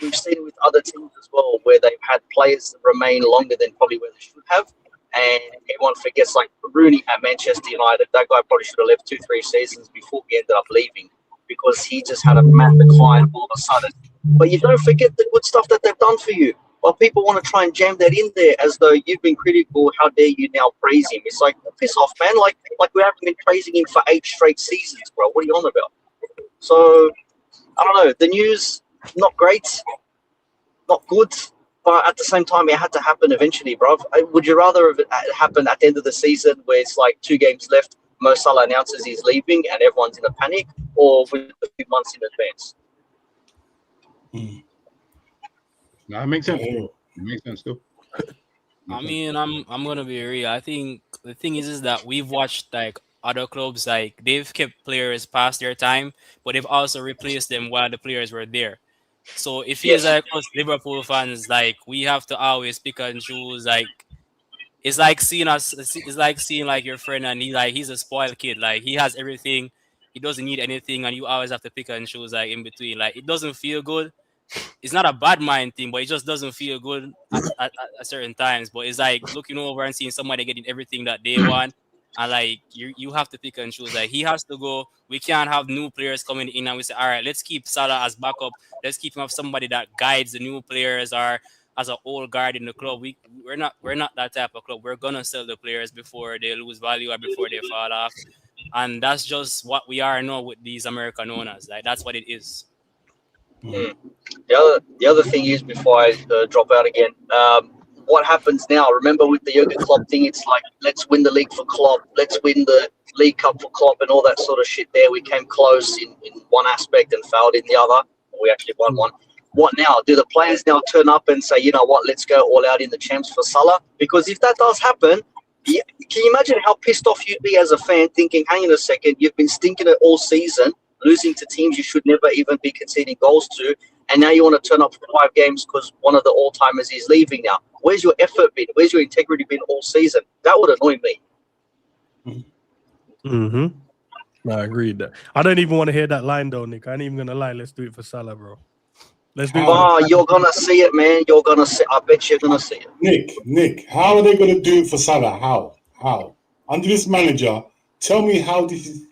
We've seen it with other teams as well, where they've had players that remain longer than probably where they should have. And everyone forgets, like Rooney at Manchester United, that guy probably should have left 2-3 seasons before he ended up leaving because he just had a mad decline all of a sudden. But you don't forget the good stuff that they've done for you. But people want to try and jam that in there as though you've been critical. How dare you now praise him? It's like, piss off, man. Like we haven't been praising him for 8 straight seasons, bro. What are you on about? So, I don't know. The news, not great, not good. But at the same time, it had to happen eventually, bro. Would you rather have it happen at the end of the season where it's like 2 games left, Mo Salah announces he's leaving and everyone's in a panic, or with a few months in advance? No, it makes sense. It makes sense too. I mean, I'm gonna be real. I think the thing is that we've watched like other clubs, like they've kept players past their time, but they've also replaced them while the players were there. So it feels like us Liverpool fans, like we have to always pick and choose. Like it's like seeing like your friend and he's a spoiled kid. Like he has everything, he doesn't need anything, and you always have to pick and choose like in between. Like it doesn't feel good. It's not a bad mind thing, but it just doesn't feel good at certain times. But it's like looking over and seeing somebody getting everything that they want. And like you have to pick and choose. Like he has to go. We can't have new players coming in and we say, all right, let's keep Salah as backup. Let's keep him as somebody that guides the new players or as an old guard in the club. We're not that type of club. We're gonna sell the players before they lose value or before they fall off. And that's just what we are now with these American owners. Like that's what it is. The other thing is, before I drop out again, what happens now? Remember with the Jurgen Klopp thing, it's like, let's win the league for Klopp, let's win the League Cup for Klopp and all that sort of shit there. We came close in one aspect and failed in the other. We actually won one. What now? Do the players now turn up and say, you know what, let's go all out in the champs for Salah? Because if that does happen, can you imagine how pissed off you'd be as a fan thinking, hang on a second, you've been stinking it all season, losing to teams you should never even be conceding goals to, and now you want to turn up for 5 games because one of the all-timers is leaving now. Where's your effort been? Where's your integrity been all season? That would annoy me. I agreed. I don't even want to hear that line though, Nick. I ain't even going to lie. Let's do it for Salah, bro. Let's do it. Oh, you're going to see it, man. You're going to see I bet you're going to see it. Nick, how are they going to do it for Salah? How? Under this manager, tell me how this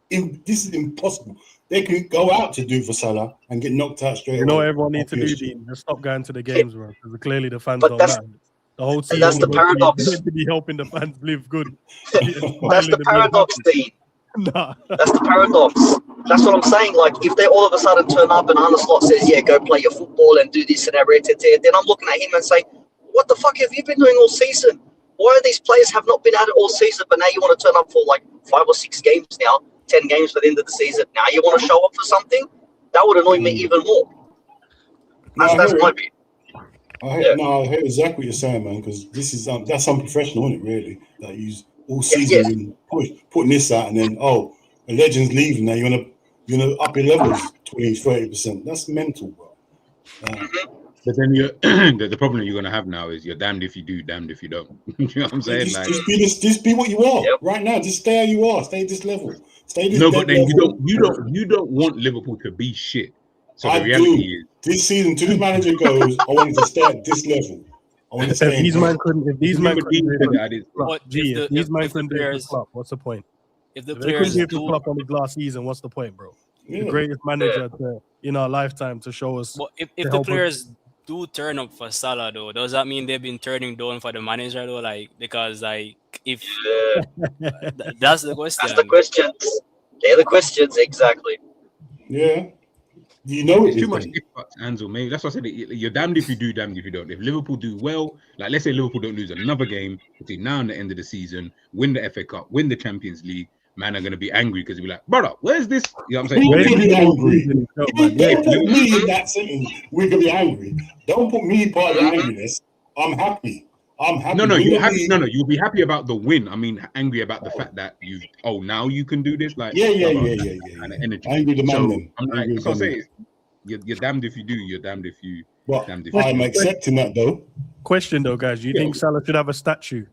is impossible. They can go out to do for Salah and get knocked out straight away. You know what everyone needs to do, Dean? Just stop going to the games, bro. Because clearly the fans don't matter. The whole season that's the paradox. To be helping the fans live good. That's the paradox, Dean. Nah. That's the paradox. That's what I'm saying. Like, if they all of a sudden turn up and Arne Slot says, yeah, go play your football and do this and that, then I'm looking at him and say, what the fuck have you been doing all season? Why are these players have not been at it all season, but now you want to turn up for like 5 or 6 games now, 10 games for the end of the season. Now you want to show up for something? That would annoy me even more. That's my view. I hear exactly what you're saying, man, because this is that's unprofessional, isn't it, really? That you all season putting this out and then, a legend's leaving now, you're gonna up your levels 20-30%. That's mental, bro. But then the problem you're gonna have now is you're damned if you do, damned if you don't. You know what I'm saying? Just be what you are right now. Just stay how you are. Stay at this level. Stay this. No, but then you don't want Liverpool to be shit. So the reality is this season, till this manager goes, I want to stay at this level. I want to stay. If these men couldn't do it for Klopp, what's the point? If the players couldn't do it for Klopp on the last season, what's the point, bro? The greatest manager in our lifetime to show us. But if the players do turn up for Salah though, does that mean they've been turning down for the manager though? Like, because like if that's the question. That's the questions. They're the questions, exactly. Yeah. You know it's too much Ansel, mate. That's what I said. You're damned if you do, damned if you don't. If Liverpool do well, like let's say Liverpool don't lose another game between now and the end of the season, win the FA Cup, win the Champions League, man are gonna be angry because they'll be like, brother, where's this? You know what I'm saying? We're gonna be angry. Don't put me in that sentence. We're gonna be angry. Don't put me part of the angriness. I'm happy. No, you're happy. No, you'll be happy about the win. I mean, angry about the fact that now you can do this. Like, yeah. And the energy. Angry the man. I'm like, that's what I say. You're damned if you do. You're damned if you. Well, I'm accepting that though. Question though, guys. Do you think Salah should have a statue?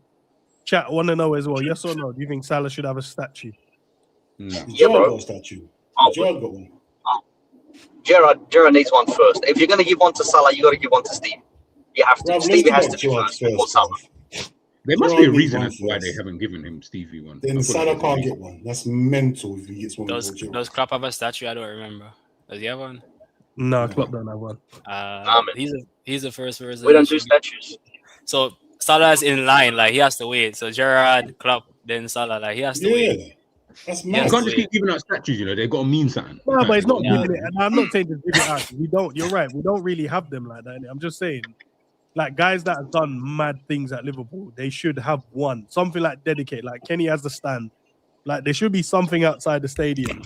Chat want to know as well. Yes or no? Do you think Salah should have a statue? No. Gerard got a statue. Gerard got one. Gerard needs one first. If you're going to give one to Salah, you got to give one to Steve. You have to. Stevie has to be first before Salah. There must be a Gerrard needs reason one as to why they first. haven't given him Stevie one. Then I thought Salah there was a can't reason. get one. That's mental if he gets one. Does Klopp have a statue? I don't remember. Does he have one? No, Klopp don't have one. man. He's the first person. We don't do statues. So Salah's in line, like he has to wait. So Gerrard, Klopp, then Salah, like he has to wait. That's You mad. can't just keep giving out statues, you know. They've got to mean something. No, but it's not Yeah. giving it. And I'm not saying to give it out. We don't. You're right. We don't really have them like that. I'm just saying, like guys that have done mad things at Liverpool, they should have one. Something like dedicated. Like Kenny has the stand. Like there should be something outside the stadium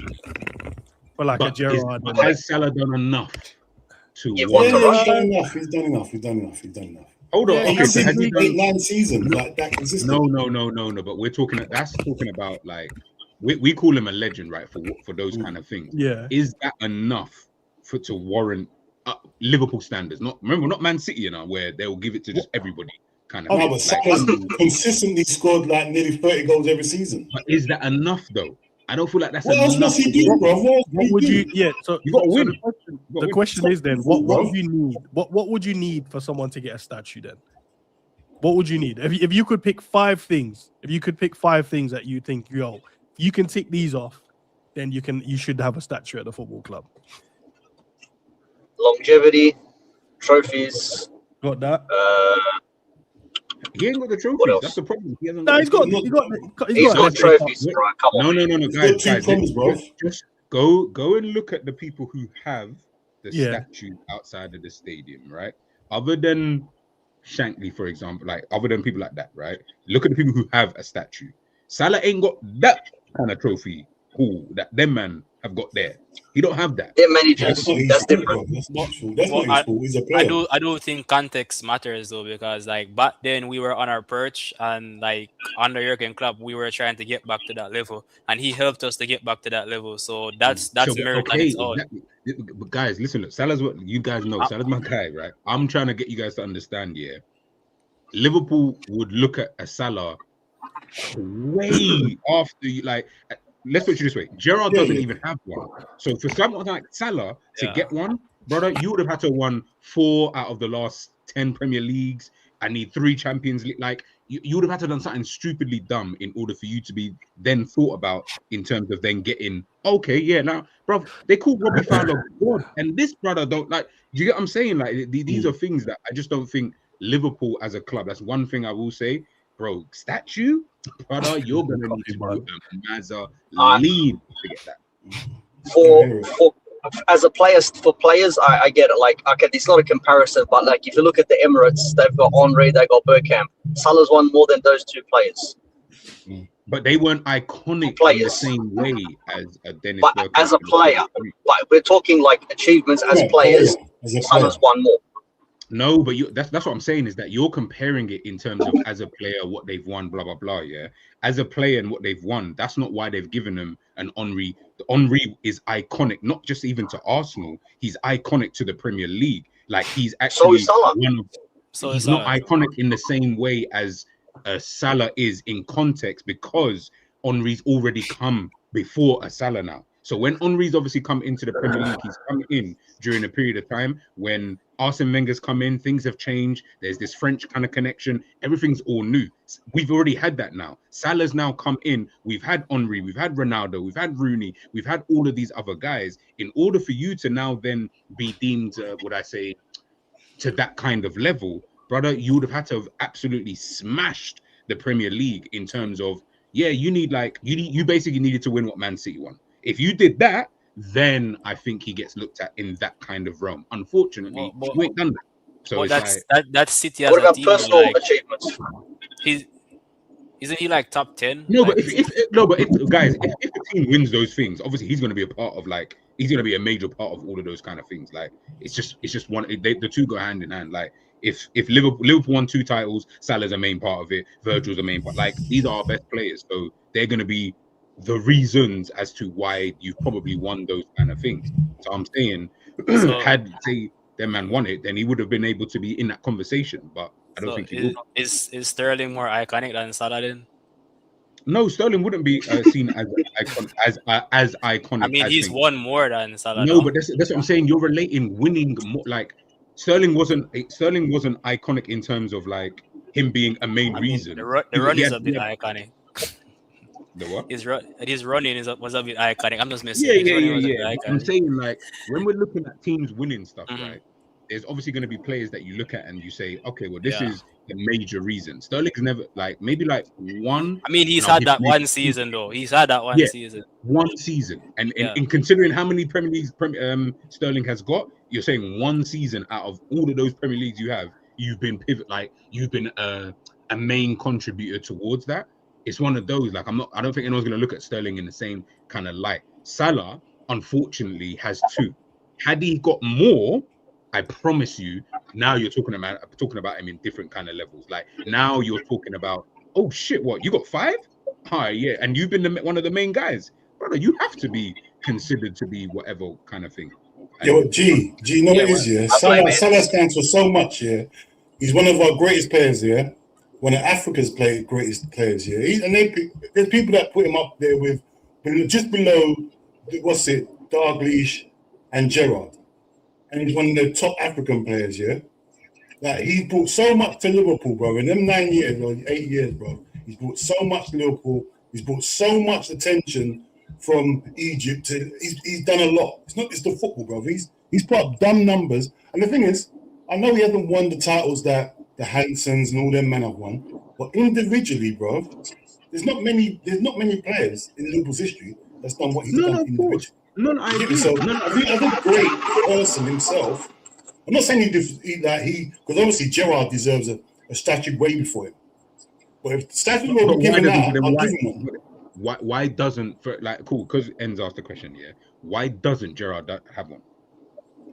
for like a But Gerrard. has Salah done enough to Yeah, warrant? what's He's done enough. He's done enough. Hold on. Yeah, Okay, so has he done? 8-9 seasons like that consistent. No. But we're talking. That's talking about like we call him a legend, right? For those kind of things. Yeah. Is that enough to warrant Liverpool standards? Not Man City, you know, where they will give it to just everybody. Kind of. No, but Salah's consistently scored like nearly 30 goals every season. But is that enough though? I don't feel like that's What else enough. must he do, bro? What would you? Yeah. So You gotta so win. The question is then, what would you need? What would you need for someone to get a statue then? What would you need if you could pick 5 things? If you could pick 5 things that you think, yo, you can tick these off, then you should have a statue at the football club. Longevity, trophies. Got that? He ain't got the What trophies. else? That's the problem. He hasn't No, he's got He's got got trophies, right? Come on. No, He's guys, got 2 crumbs, bro. just go and look at the people who have the Yeah. statue outside of the stadium, right? Other than Shankly, for example, like other than people like that, right? Look at the people who have a statue. Salah ain't got that kind of trophy. Cool, that them man have got there. He don't have that. They're managers. That's not his That's fault, different. bro. That's not true. That's Well, not his fault. He's a player. I do think context matters though, because like back then we were on our perch and like under Jurgen Klopp we were trying to get back to that level, and he helped us to get back to that level. So that's merit on its own. Exactly. But guys, listen, look, Salah's what you guys know. Salah's my guy, right? I'm trying to get you guys to understand. Yeah, Liverpool would look at a Salah way after you like. Let's put it this way: Gerrard doesn't even have one. So for someone like Salah to get one, brother, you would have had to won 4 out of the last 10 Premier Leagues. I need 3 Champions League. Like you would have had to done something stupidly dumb in order for you to be then thought about in terms of then getting. Okay, yeah, now, bro, they call Robbie Fowler God, and this brother don't like. Do you get what I'm saying? Like these are things that I just don't think Liverpool as a club. That's one thing I will say, bro. Statue. Brother, you're gonna need to do a Mazza lean to get that. For as a player, for players, I get it. Like, okay, it's not a comparison, but like if you look at the Emirates, they've got Henry, they got Bergkamp. Salah's won more than those 2 players. But they weren't iconic in the same way as Dennis But Bergkamp. as a player, like we're talking like achievements as players. Salah's won more. No, but that's what I'm saying is that you're comparing it in terms of as a player, what they've won, blah, blah, blah, yeah? As a player and what they've won, that's not why they've given him an Henry. The Henry is iconic, not just even to Arsenal. He's iconic to the Premier League. Like, he's actually So is Salah. He's not iconic in the same way as Salah is in context because Henry's already come before a Salah now. So when Henry's obviously come into the Premier League, he's come in during a period of time when Arsene Wenger's come in, things have changed. There's this French kind of connection. Everything's all new. We've already had that now. Salah's now come in. We've had Henry, we've had Ronaldo, we've had Rooney, we've had all of these other guys. In order for you to now then be deemed, to that kind of level, brother, you would have had to have absolutely smashed the Premier League in terms of, yeah, you need you basically needed to win what Man City won. If you did that, then I think he gets looked at in that kind of realm. Unfortunately, we ain't done that. So that's City as what about a team. personal Like, achievements? isn't he like top 10? No, like, but guys, if the team wins those things, obviously he's going to be a part of he's going to be a major part of all of those kind of things. Like it's just one. The two go hand in hand. Like if Liverpool won 2 titles, Salah's a main part of it. Virgil's a main part. Like these are our best players, so they're going to be the reasons as to why you've probably won those kind of things. So I'm saying, had say their man won it, then he would have been able to be in that conversation. But I don't think he will. Is Sterling more iconic than Salah then? No, Sterling wouldn't be seen as iconic. I mean, he's won more than Salah. No, but that's what I'm saying. You're relating winning more. Like Sterling wasn't iconic in terms of like him being a main I mean, reason. the run is a bit iconic. The what? His running was a bit iconic. I'm just missing. Yeah, His yeah, running was a yeah, bit yeah. I'm iconic. saying, like, when we're looking at teams winning stuff, Mhm. right? There's obviously going to be players that you look at and you say, okay, well, this Yeah. is the major reason. Sterling's never like maybe like one. I mean, he's and I'll had give that maybe one two. season though. He's had that one Yeah. season. One season, and Yeah. in considering how many Premier Leagues Sterling has got, you're saying one season out of all of those Premier Leagues you have, you've been you've been a main contributor towards that. It's one of those. Like I don't think anyone's going to look at Sterling in the same kind of light. Salah, unfortunately, has two. Had he got more, I promise you, now you're talking about him in different kind of levels. Like now you're talking about, oh shit, what you got 5? Hi, yeah, and you've been one of the main guys, brother. You have to be considered to be whatever kind of thing. Yeah, but G, you know what it is, yeah? Salah stands for so much, yeah? He's one of our greatest players, yeah? One of Africa's greatest players, yeah? There's people that put him up there with just below, Dalglish and Gerrard. And he's one of the top African players, yeah? Like, he brought so much to Liverpool, bro. In them 9 years or 8 years, bro, he's brought so much to Liverpool. He's brought so much attention from Egypt. He's done a lot. It's not just the football, bro. He's put up dumb numbers. And the thing is, I know he hasn't won the titles that the Hansons and all them men have won, but individually, bro, there's not many players in Liverpool's history that's done what he's done individually. No, I agree. So I think as a great person himself, I'm not saying because obviously Gerrard deserves a statue way before him. But if the statue were given out, I'll give him one. Why doesn't cool? Because Endz asked the question, yeah. Why doesn't Gerrard have one?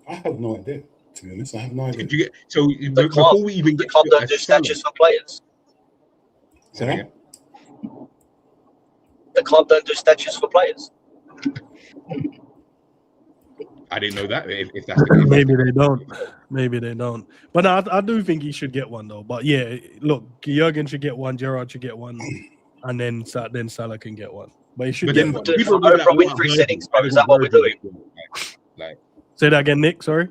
I have no idea. To be honest, I have no idea. Did you get so The before club, we even the get club to don't do statues for players. Sorry? The club don't do statues for players. I didn't know that. If that's the case, Maybe they don't. But no, I do think he should get one though. But yeah, look, Jurgen should get one, Gerrard should get one, and then Salah can get one. But he should get one. Do it for Oprah Winfrey settings, bro. Is that what we're doing? Like, say that again, Nick. Sorry.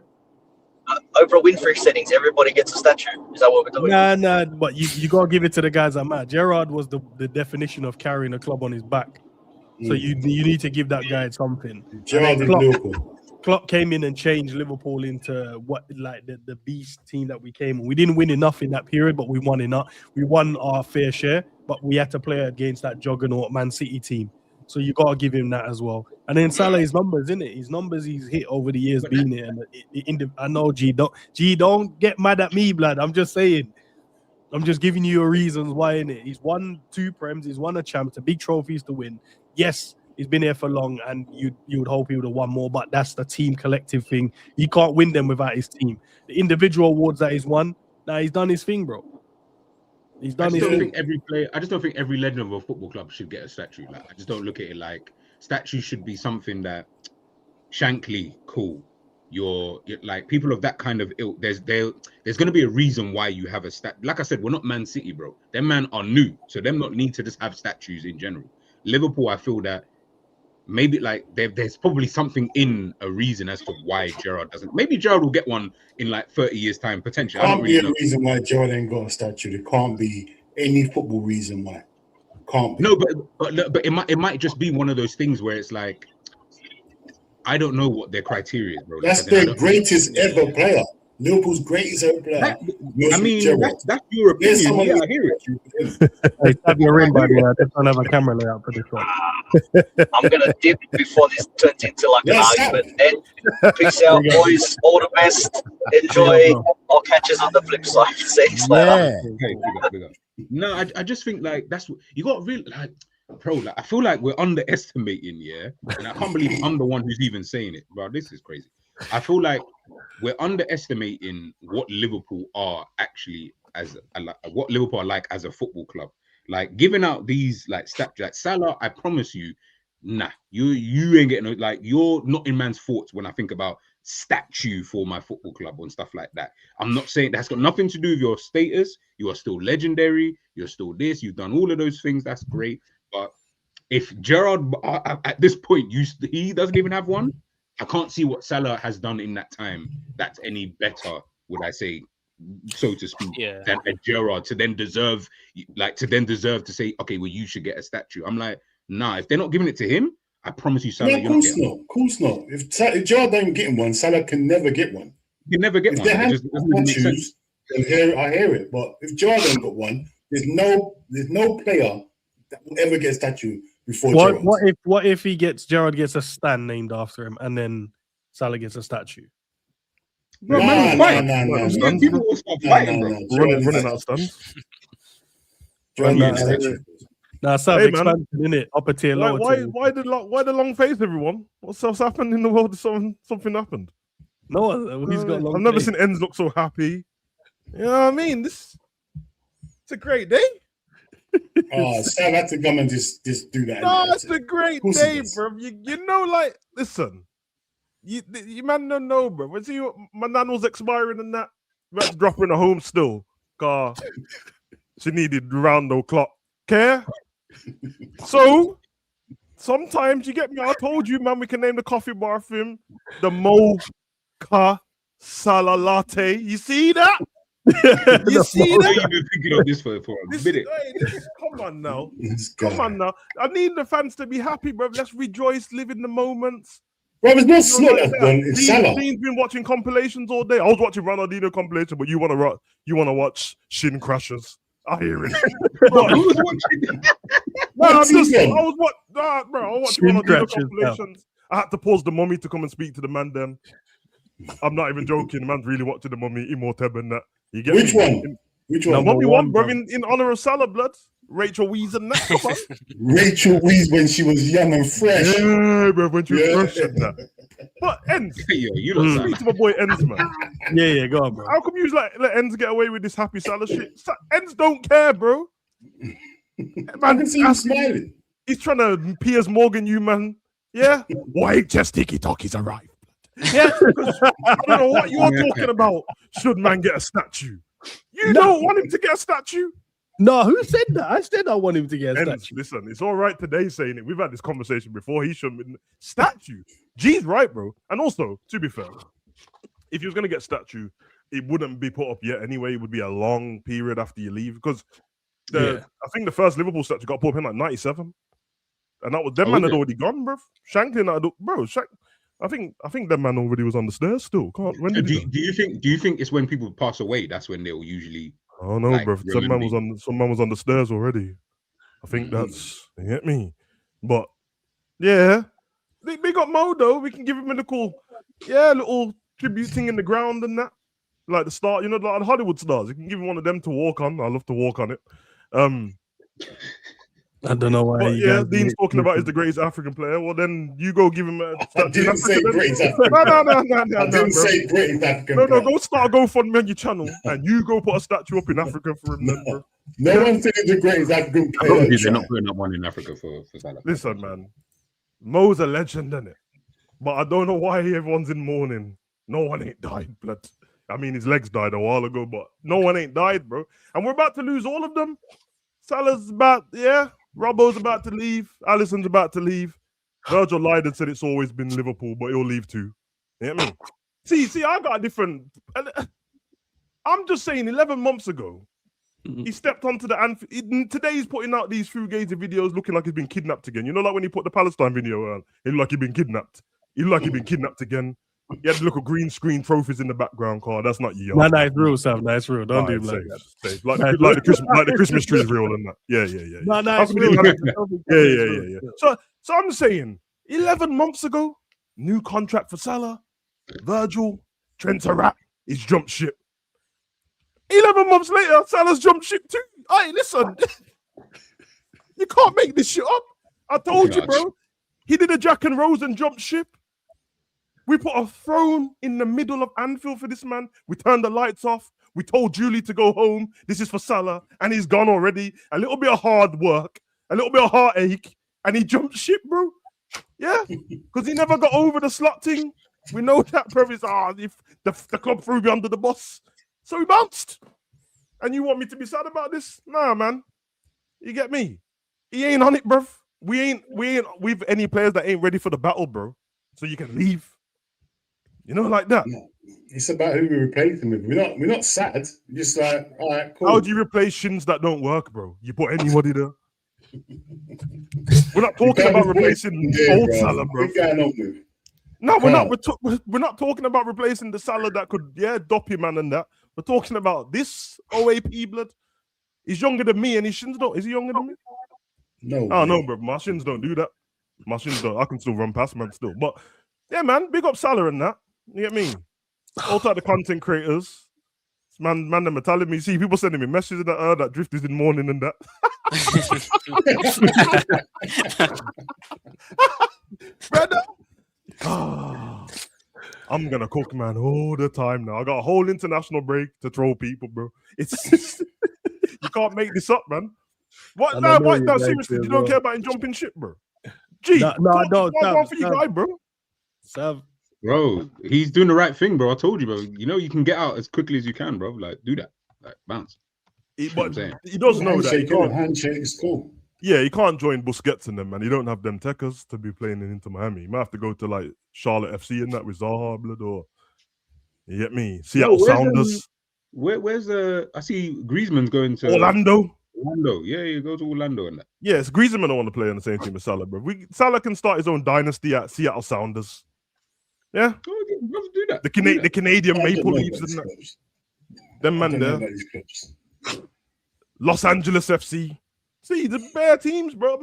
Oprah Winfrey settings. Everybody gets a statue. Is that what we're doing? Nah. But you gotta give it to the guys that matter. Gerrard was the definition of carrying a club on his back. So you need to give that guy something. Gerrard is Liverpool. Klopp came in and changed Liverpool into what like the beast team that we came in. We didn't win enough in that period, but we won enough. We won our fair share, but we had to play against that juggernaut Man City team. So you gotta give him that as well. And then Salah's numbers, isn't it? His numbers he's hit over the years being here. And I know G don't get mad at me, blood. I'm just saying. I'm just giving you your reasons why, innit? He's won 2 Prems, he's won a champ, big trophies to win. Yes, he's been here for long, and you would hope he would have won more, but that's the team collective thing. He can't win them without his team. The individual awards that he's won, now he's done his thing, bro. He's done his thing. I just don't think every legend of a football club should get a statue. Like, I just don't look at it like statue should be something that Shankly, cool. You're like people of that kind of ilk. There's going to be a reason why you have a stat. Like I said, we're not Man City, bro. Them man are new, so them not need to just have statues in general. Liverpool, I feel that maybe like there's probably something in a reason as to why Gerrard doesn't. Maybe Gerrard will get one in like 30 years' time, potentially. Can't be a reason why Gerrard ain't got a statue. There can't be any football reason why. Can't be. No, but it might just be one of those things where it's like, I don't know what their criteria is, bro. That's their greatest ever player. Liverpool's greatest ever player. I mean, that's your opinion. Yeah, I hear it. Hey, have your ring, by the way. I just don't have a camera layout for this one. I'm gonna dip before this turns into like an argument. Then peace out, boys. All the best. Enjoy. I'll catch us on the flip side. Thanks, later. Okay, no, I just think like that's what you got. Really, like, bro. Like, I feel like we're underestimating, yeah. And I can't believe I'm the one who's even saying it, bro. This is crazy. I feel like we're underestimating what Liverpool are actually what Liverpool are like as a football club. Like giving out these like stats, like Salah, I promise you, nah, you ain't getting like you're not in man's thoughts when I think about statue for my football club and stuff like that. I'm not saying that's got nothing to do with your status. You are still legendary. You're still this. You've done all of those things. That's great. But if Gerrard at this point he doesn't even have one, I can't see what Salah has done in that time that's any better, would I say, so to speak, Yeah. than a Gerrard to then deserve to say, okay, well, you should get a statue. I'm like, nah, if they're not giving it to him, I promise you, Salah, No, you're of not course getting not. Of course not. If Gerrard ain't getting one, Salah can never get one. You never get If one. they It have just doesn't make sense. statues, then I hear it. But if Gerrard ain't got one, there's no player that will ever get a statue before Gerrard. What if Gerrard gets a stand named after him, and then Salah gets a statue? Bro, Nah, man, nah, fight. nah, nah, Yeah, nah. people will start fighting, bro. Running out of stands. Gerrard Nah, gets a statue. Nah, Salah Hey, man. expansion, innit? Upper tier, lower tier. Why the long face, everyone? What's happened in the world? Something happened. No, he's got long I've never face. seen Endz look so happy. You know what I mean? It's a great day. Sam had to come and just do that. No, it's a great course day, it is. bro. You know, like, listen, you man don't know, bro. When see my nan was expiring and that, we had to drop her in a home still, car. She needed round the clock care. So sometimes you get me. I told you, man, we can name the coffee bar for him the Mocha Salah Latte. You see that? You see that? You've been thinking of this for a minute. Come on now. This guy. Come on now. I need the fans to be happy, bro. Let's rejoice, live in the moments. Bro, it's not Slot that's done. It's Salah. Dean's been watching compilations all day. I was watching Ronaldinho compilation, but you want to watch Shin Crashers. I hear it. Bro, who was watching? I was season? watching Shin Ronaldinho Crashers, compilations. I had to pause the mummy to come and speak to the man then. I'm not even joking. The man's really watching the mummy, Imhotep and that. You get Which me? one? Which The one? mummy one, bro, bro. in honor of Salah, blood. Rachel Weisz and that. Come on. Rachel Weisz when she was young and fresh. Yeah, bro, when you Yeah. fresh and that. But Endz, Yeah, you know, speak to my boy Endz, man. Yeah, go on, bro. How come you let Endz get away with this happy Salah shit? Endz don't care, bro. I can see him smiling. He's trying to Piers Morgan you, man. Yeah? Why just tiki-talkies arrived? Yeah? 'Cause I don't know what you're talking about. Should man get a statue? You don't want him to get a statue? No, who said that? I said I want him to get a Endz, statue. listen, it's all right today saying it. We've had this conversation before. He shouldn't be statue. G's right, bro. And also, to be fair, if he was going to get statue, it wouldn't be put up yet anyway. It would be a long period after you leave because I think the first Liverpool statue got put up in like 97. And that was them man had already gone, bro. Shankly, I think that man already was on the stairs still. When did do you think it's when people pass away that's when they'll usually? Oh no, like, bro. Some man was on the stairs already. I think that's you get me. But yeah, they got Mo though. We can give him a little tribute thing in the ground and that. Like the start, like the Hollywood stars. You can give him one of them to walk on. I love to walk on it. I don't know why. But you yeah, guys Dean's do talking it. about is the greatest African player. Well, then you go give him a I statue. didn't say great African. No, I bro. didn't say great African. No, player. go start a GoFundMe on your channel and you go put a statue up in Africa for him, then, bro. No one said he's the greatest African I player. don't think they're not putting up one in Africa for Salah. Listen, man, Mo's a legend, innit? But I don't know why everyone's in mourning. No one ain't died, blood. I mean, his legs died a while ago, but no one ain't died, bro. And we're about to lose all of them. Salah's about, Robbo's about to leave. Alisson's about to leave. Virgil lied and said it's always been Liverpool, but he'll leave too. You know what I mean? See, I got a different. I'm just saying, 11 months ago, he stepped onto the Anfield. Today he's putting out these Fugazi videos looking like he's been kidnapped again. You know, like when he put the Palestine video on, he looked like he'd been kidnapped. He looked like he'd been kidnapped again. He had to look at green screen trophies in the background, car. That's not you. No, it's real, Sam. That's real. Don't do him like that. Safe. Like the Christmas tree is real and that. Yeah. No, How it's come you real. didn't have Yeah. So I'm saying, 11 months ago, new contract for Salah, Virgil, Trent a rat, he's jumped ship. 11 months later, Salah's jumped ship too. Hey, listen, you can't make this shit up. I told you, bro. He did a Jack and Rose and jumped ship. We put a throne in the middle of Anfield for this man. We turned the lights off. We told Julie to go home. This is for Salah, and he's gone already. A little bit of hard work, a little bit of heartache, and he jumped ship, bro. Yeah, because he never got over the slot thing. We know that, bro. Is if the club threw me under the bus, so he bounced. And you want me to be sad about this? Nah, man. You get me? He ain't on it, bro. We ain't with any players that ain't ready for the battle, bro. So you can leave. You know, like that. It's about who we replace him with. We're not sad. We're just like, all right, cool. How do you replace shins that don't work, bro? You put anybody there. We're not talking about replacing old Salah, bro. What's going on with? No, we're not. We're not talking about replacing the Salah that could, dop him man and that. We're talking about this OAP blood. He's younger than me, and his shins don't. Is he younger than me? No. Oh no, bro. My shins don't do that. My shins don't. I can still run past man still. But yeah, man, big up Salah and that. You get me? All type of content creators. Man, them are telling me. See, people sending me messages that drift is in morning and that. Brother. I'm gonna cook, man, all the time now. I got a whole international break to throw people, bro. It's you can't make this up, man. What? No, seriously, you don't care about him jumping ship, bro. Gee, no, don't for you guy, bro. Bro, he's doing the right thing, bro. I told you, bro. You know you can get out as quickly as you can, bro. Like, do that. Like, bounce. But he does know that. Handshake is cool. Yeah, he can't join Busquets and them, man. He don't have them techers to be playing in Inter Miami. He might have to go to like Charlotte FC and that with Zaha blood, or you get me? Seattle Sounders. Where's I see Griezmann's going to Orlando. Yeah, you go to Orlando and that. Yes, Griezmann don't want to play on the same team as Salah, bro. Salah can start his own dynasty at Seattle Sounders. Yeah, do that. The Canadian Maple Leafs and that. Them man there. Los Angeles FC. See, the bare teams, bro.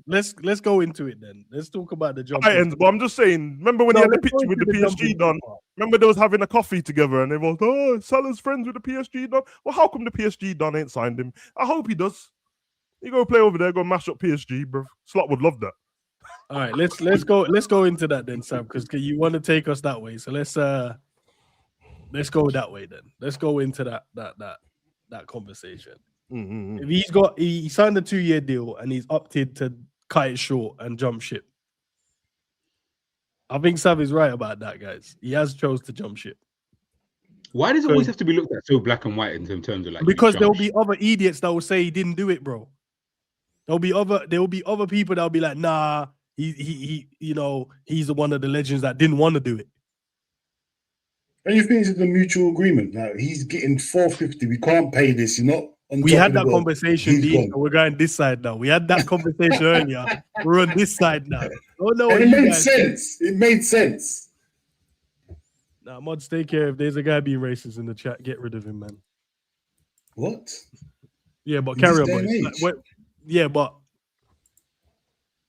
Let's go into it then. Let's talk about the job. But I'm just saying, remember when he had the picture with the PSG done? Remember they was having a coffee together and they was, Salah's friends with the PSG done. Well, how come the PSG done ain't signed him? I hope he does. You go play over there, go mash up PSG, bro. Slot would love that. All right, let's go into that then, Sam, because you want to take us that way. So let's go that way then. Let's go into that conversation. Mm-hmm. If he signed a 2-year deal and he's opted to cut it short and jump ship, I think Sav is right about that, guys. He has chose to jump ship. Why does it always have to be looked at so black and white in terms of like? Because there'll be other idiots that will say he didn't do it, bro. There will be other people that'll be like, nah, he he's one of the legends that didn't want to do it. And you think it's a mutual agreement now? He's getting $450. We can't pay this. You're not. We had that conversation, Dean. We're going this side now. We had that conversation earlier. We're on this side now. Oh no, it made sense. It made sense. Nah, Mods, take care. If there's a guy being racist in the chat, get rid of him, man. What? Yeah, but carry on, boys.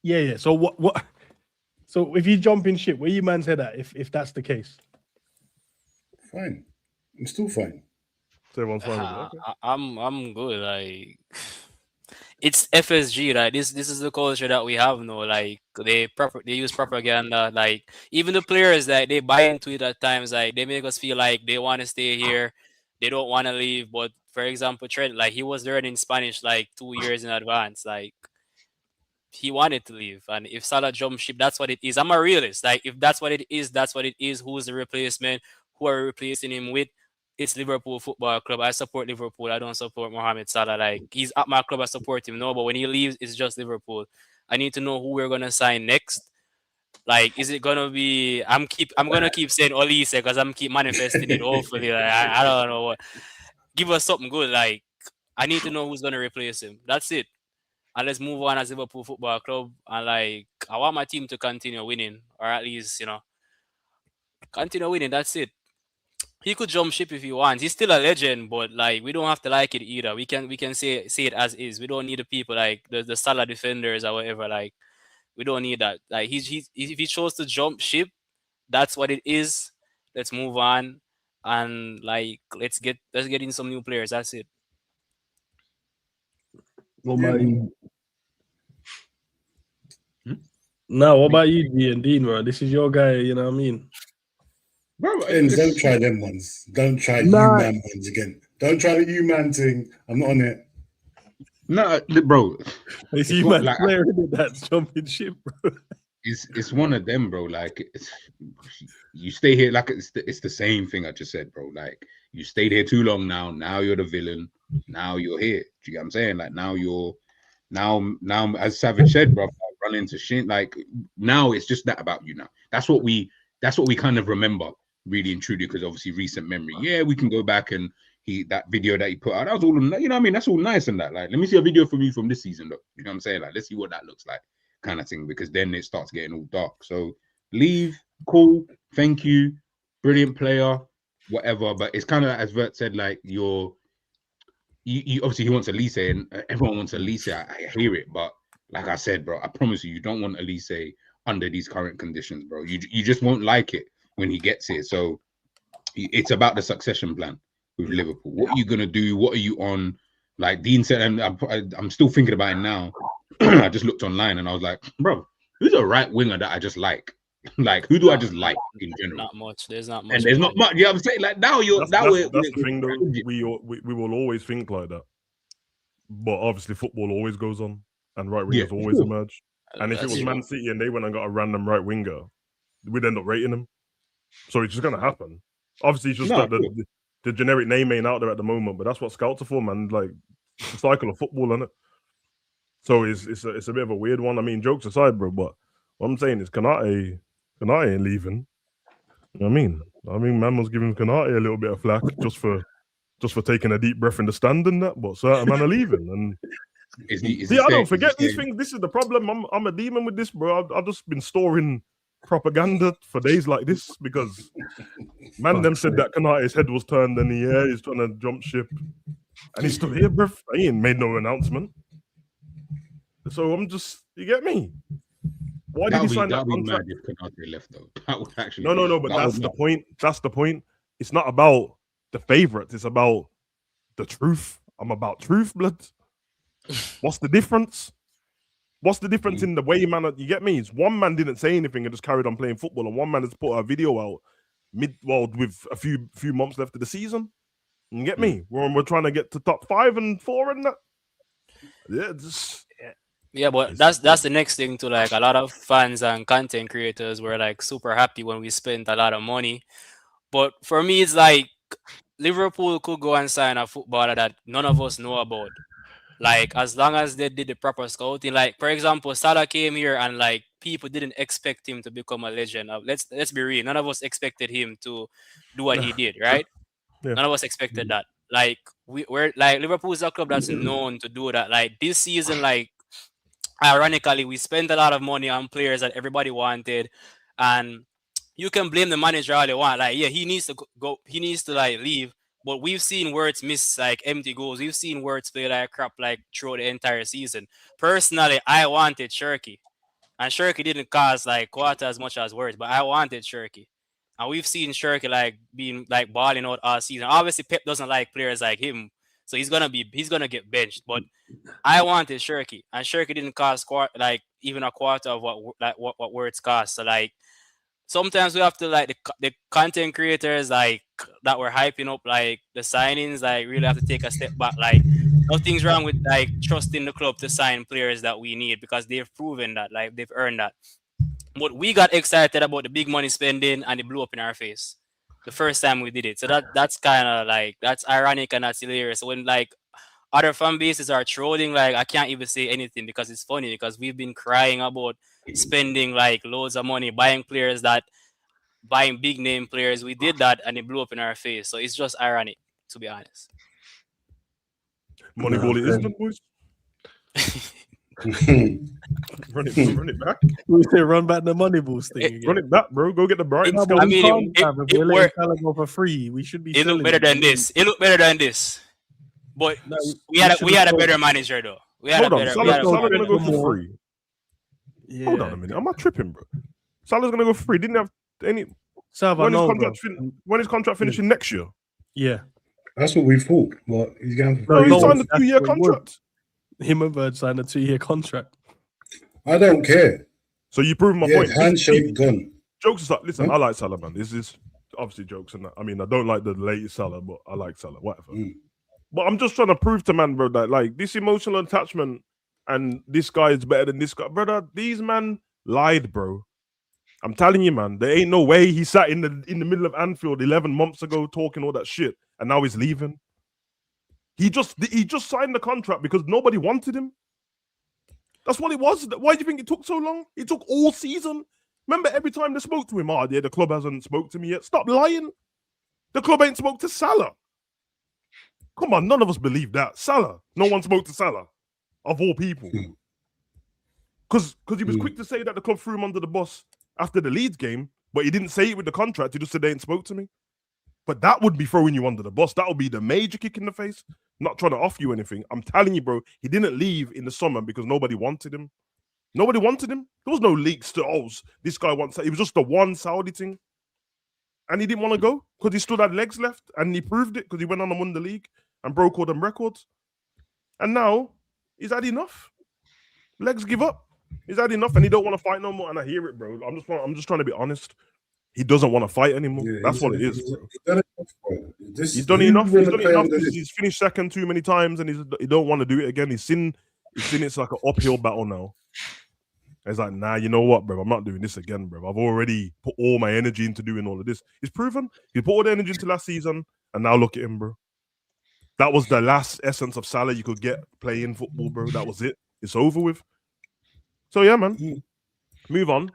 Yeah. So what? So if you jump in ship, where you man's head at? If that's the case, fine. I'm still fine. I'm good. Like, it's FSG. Like this is the culture that we have now. Like they use propaganda. Like even the players that they buy into it at times. Like they make us feel like they want to stay here. They don't want to leave. But for example, Trent, like he was learning Spanish like 2 years in advance. Like he wanted to leave. And if Salah jump ship, that's what it is. I'm a realist. Like if that's what it is, that's what it is. Who's the replacement? Who are we replacing him with? It's Liverpool Football Club. I support Liverpool. I don't support Mohamed Salah. Like he's at my club, I support him. No, but when he leaves, it's just Liverpool. I need to know who we're gonna sign next. Like, is it gonna be? I'm gonna keep saying Olise because I'm keep manifesting it. Hopefully, like, I don't know what. Give us something good. Like I need to know who's gonna replace him. That's it. And let's move on as Liverpool Football Club. And like I want my team to continue winning, or at least continue winning. That's it. He could jump ship if he wants. He's still a legend, but like we don't have to like it either. We can say it as is. We don't need the people like the Salah defenders or whatever. Like we don't need that. Like if he chose to jump ship, that's what it is. Let's move on and like let's get in some new players. That's it. What about you? No, what about you, D and Dean, bro? This is your guy. You know what I mean? Bro, don't try them ones. Don't try U-man ones again. Don't try the U-man thing. I'm not on it. No, bro. It's U-man like, player that's jumping ship, bro. It's one of them, bro. Like you stay here, like it's the same thing I just said, bro. Like you stayed here too long now. Now you're the villain. Now you're here. Do you get what I'm saying? Like now as Savage said, bro, run into shit. Like now it's just that about you now. That's what we that's what we kind of remember, really and truly, because obviously recent memory. Yeah, we can go back and that video that he put out, that was all, you know what I mean? That's all nice and that. Like, let me see a video from you from this season, though. You know what I'm saying? Like, let's see what that looks like, kind of thing, because then it starts getting all dark. So leave, cool, thank you, brilliant player, whatever. But it's kind of, as Vert said, like, you obviously he wants Elise, and everyone wants Elise. I hear it, but like I said, bro, I promise you don't want Elise under these current conditions, bro. You just won't like it when he gets here. So it's about the succession plan with Liverpool. What are you gonna do? What are you on? Like Dean said, I'm still thinking about it now. I just looked online and I was like, bro, who's a right winger that I just like? Like, who do I just like in general? Not much. There's not much. And there's not much. Yeah, I'm saying, like, now that's the thing, though. We will always think like that. But obviously, football always goes on, and right wingers always emerge. And if it was Man City and they went and got a random right winger, we'd end up rating them. So it's just gonna happen. Obviously, it's just that the generic name ain't out there at the moment, but that's what scouts are for, man. Like, it's the cycle of football, isn't it? So it's a bit of a weird one. I mean, jokes aside, bro, but what I'm saying is Kanate ain't leaving. You know what I mean, man was giving Kanate a little bit of flack just for taking a deep breath in the stand and that, but certain man are leaving. And I don't forget these things. This is the problem. I'm a demon with this, bro. I've just been storing propaganda for days like this because man them said that Kanate's head was turned and he's trying to jump ship. And he's still here, bro. He ain't made no announcement. So I'm just, you get me? Why did he sign that contract? If Kanate left, though. That would actually no, but that's the point. That's the point. It's not about the favorites. It's about the truth. I'm about truth, blood. What's the difference? What's the difference in the way, man? You get me? It's one man didn't say anything and just carried on playing football, and one man has put a video out with a few months left of the season. You get me? We're trying to get to top 5 and 4 and that. Yeah, but that's the next thing too. Like, a lot of fans and content creators were like super happy when we spent a lot of money. But for me, it's like Liverpool could go and sign a footballer that none of us know about. Like, as long as they did the proper scouting. Like, for example, Salah came here and like people didn't expect him to become a legend. Let's be real. None of us expected him to do what he did, right? Yeah. None of us expected that. Like, we're like, Liverpool is a club that's known to do that. Like, this season, like, ironically, we spent a lot of money on players that everybody wanted, and you can blame the manager all you want. Like, yeah, he needs to go. He needs to like leave. But we've seen Wirtz miss like empty goals. We've seen Wirtz play like crap like throughout the entire season. Personally, I wanted Shirky, and Shirky didn't cost like quarter as much as Wirtz, but I wanted Shirky. And we've seen Shirky like being like balling out all season. Obviously, Pep doesn't like players like him, so he's gonna get benched. But I wanted Shirky, and Shirky didn't cost like even a quarter of what Wirtz cost. So like, sometimes we have to like the content creators like that were hyping up like the signings, like really have to take a step back. Like, nothing's wrong with like trusting the club to sign players that we need because they've proven that, like, they've earned that. But we got excited about the big money spending and it blew up in our face the first time we did it. So that's kind of like, that's ironic and that's hilarious. So when like other fan bases are trolling, like, I can't even say anything because it's funny because we've been crying about spending like loads of money, buying big name players. We did that and it blew up in our face. So it's just ironic, to be honest. Moneyball it isn't, boys. Run it back. We say run back the Moneyball thing again. Run it back, bro. Go get the Brighton. I mean, it worked. Go for free. We should be. It looked better than this. But no, we had a better manager though. Salah's gonna go for free. Yeah. Hold on a minute. Am I tripping, bro? Salah's gonna go for free. Didn't have any. When his contract finishing next year? Yeah, that's what we thought. But he's going. He signed a 2-year contract. Him and Bird signed a 2-year contract. I don't care. So you prove my point. Handshake gun. Jokes aside, listen, I like Salah, man. This is obviously jokes and that. I mean, I don't like the latest Salah, but I like Salah, whatever. But I'm just trying to prove to man, bro, that like this emotional attachment and this guy is better than this guy. Brother, these man lied, bro. I'm telling you, man, there ain't no way he sat in the middle of Anfield 11 months ago talking all that shit and now he's leaving. He just signed the contract because nobody wanted him. That's what it was. Why do you think it took so long? It took all season. Remember, every time they spoke to him, the club hasn't spoke to me yet. Stop lying. The club ain't spoke to Salah. Come on, none of us believe that. Salah. No one spoke to Salah, of all people. Because he was quick to say that the club threw him under the bus after the Leeds game, but he didn't say it with the contract. He just said they ain't spoke to me. But that would be throwing you under the bus. That would be the major kick in the face. Not trying to offer you anything. I'm telling you, bro, he didn't leave in the summer because nobody wanted him. Nobody wanted him. There was no leaks to, this guy wants that. It was just the one Saudi thing. And he didn't want to go because he still had legs left. And he proved it because he went on and won the league and broke all them records. And now he's had enough. Legs give up. He's had enough and he don't want to fight no more. And I hear it, bro. I'm just trying to be honest. He doesn't want to fight anymore. Yeah, that's what it is, bro. He's done enough. He's done enough. He's finished second too many times and he don't want to do it again. He's seen it's like an uphill battle now. It's like, nah, you know what, bro? I'm not doing this again, bro. I've already put all my energy into doing all of this. He's proven. He put all the energy into last season, and now look at him, bro. That was the last essence of Salah you could get playing football, bro. That was it. It's over with. So, yeah, man. Move on.